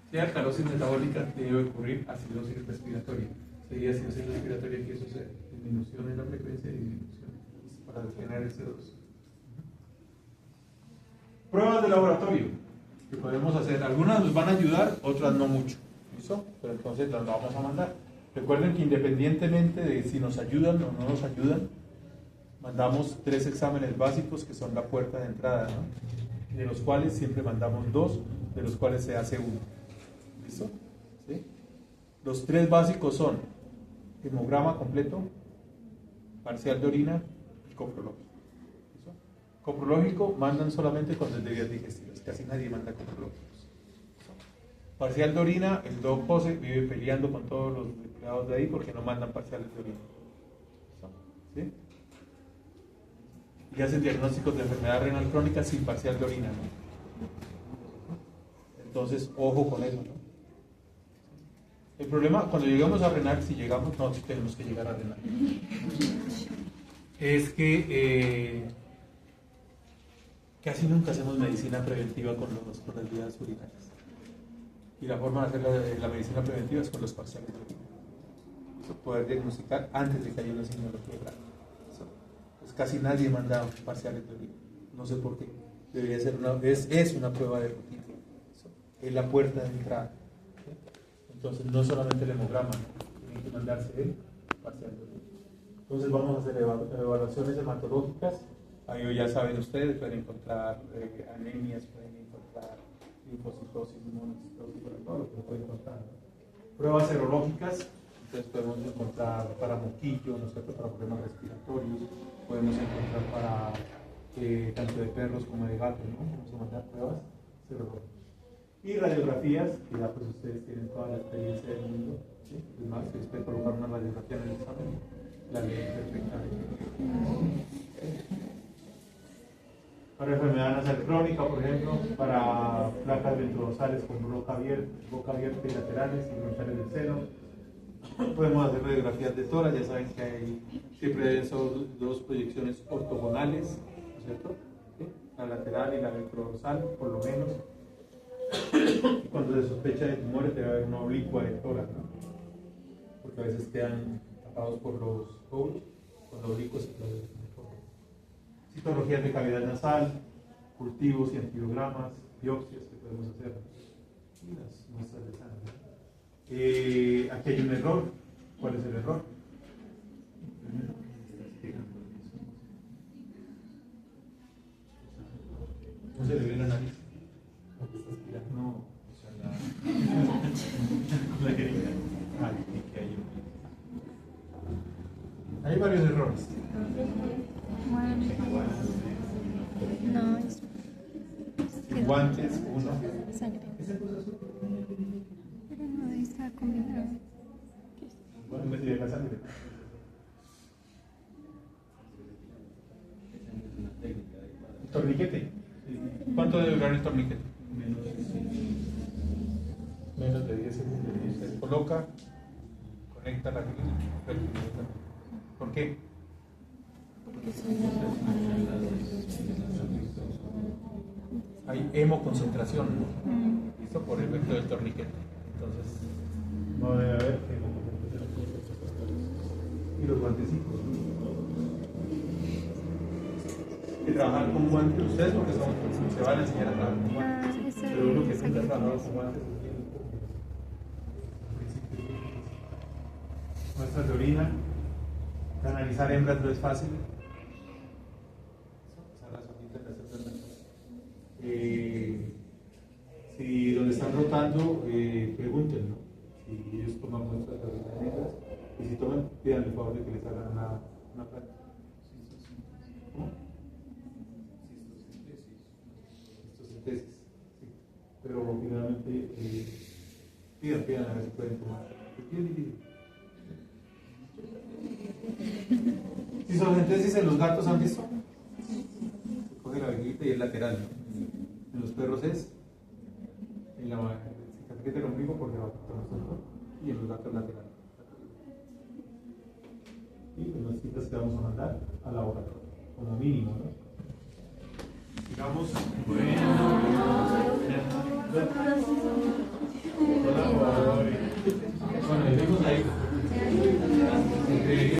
[SPEAKER 1] Si hay alcalosis metabólica, debe ocurrir acidosis respiratoria. Sería acidosis respiratoria, que sucede? Disminución en la frecuencia y disminución para detener el CO2. Pruebas de laboratorio que podemos hacer. Algunas nos van a ayudar, otras no mucho. ¿Listo? Pero entonces las vamos a mandar. Recuerden que independientemente de si nos ayudan o no nos ayudan, mandamos 3 exámenes básicos que son la puerta de entrada, ¿no? De los cuales siempre mandamos 2, de los cuales se hace 1. ¿Listo? ¿Sí? Los 3 básicos son hemograma completo, parcial de orina y coprológico. ¿Listo? Coprológico mandan solamente con vías digestivas, casi nadie manda coprológicos. ¿Listo? Parcial de orina, el Doc José vive peleando con todos los empleados de ahí porque no mandan parciales de orina. ¿Listo? ¿Sí? Y hacen diagnósticos de enfermedad renal crónica sin parcial de orina, ¿no? Entonces, ojo con eso, ¿no? El problema, cuando llegamos a renal, si llegamos, no, si tenemos que llegar a renal, es que casi nunca hacemos medicina preventiva con las vías urinarias. Y la forma de hacer la medicina preventiva es con los parciales de orina. Eso, poder diagnosticar antes de que haya una semiología grave. Pues casi nadie manda parciales de orina. No sé por qué. Debería ser es una prueba de rutina. Eso, es la puerta de entrada. ¿Sí? Entonces, no solamente el hemograma, tiene que mandarse el parcial de orina. Entonces, vamos a hacer evaluaciones hematológicas. Ahí ya saben ustedes, pueden encontrar anemias, pueden encontrar linfocitosis, monocitosis, todo lo que pueden encontrar. Pruebas serológicas. Entonces podemos encontrar para moquillo, ¿no es cierto?, para problemas respiratorios, podemos encontrar para tanto de perros como de gatos, ¿no? Vamos a mandar pruebas serológicas. Y radiografías, que ya pues ustedes tienen toda la experiencia del mundo, ¿sí? Es más, si ustedes colocar una radiografía en el examen, la leen perfectamente. Para enfermedad nasal crónica, por ejemplo, para placas ventrodorsales con boca abierta y laterales y frontales del seno. Podemos hacer radiografías de tórax, ya saben que hay, siempre deben ser 2 proyecciones ortogonales, ¿no es cierto? ¿Sí? La lateral y la ventrodorsal, por lo menos. Y cuando se sospecha de tumores debe haber una oblicua de tórax, ¿no? Porque a veces quedan tapados por los poros, con oblicuos se puede ver. Citologías de cavidad nasal, cultivos y antibiogramas, biopsias que podemos hacer y las muestras de sangre. Aquí hay un error. ¿Cuál es el error? No se le ve la nariz. No, o sea, la querida. Hay varios errores.
[SPEAKER 2] No, es
[SPEAKER 1] Guantes, uno.
[SPEAKER 2] sangre. Pero no está combinado.
[SPEAKER 1] Bueno, me sigue la sangre. El torniquete. ¿Cuánto debe durar el torniquete? Menos de 10 segundos. Se coloca, conecta la grilla. ¿Por qué? Hay hemoconcentración, Esto por efecto del torniquete. Entonces,
[SPEAKER 5] No debe haber que
[SPEAKER 1] y los guantecitos. Y trabajar con guantes, ustedes porque se van a enseñar a trabajar con guantes. Pero uno que nunca ha trabajado con guantes es bien poco. Muestras de orina. Canalizar hembras no es fácil. Pasar las hojitas de hacer si donde están rotando, pregunten, ¿no? Si ellos toman muestras de orina de hembras. Y si toman, pidan el favor de que les hagan una práctica. ¿Cómo? Histosintesis. Sí. Pero finalmente pidan a ver si pueden tomar. Histosintesis en los gatos, ¿han visto? Se coge la veguita y el lateral, ¿no? En los perros es en la cicatriz del ombligo por debajo y en los gatos lateral. Y pues las citas que vamos a mandar a la hora, como mínimo, ¿no? Digamos, bueno.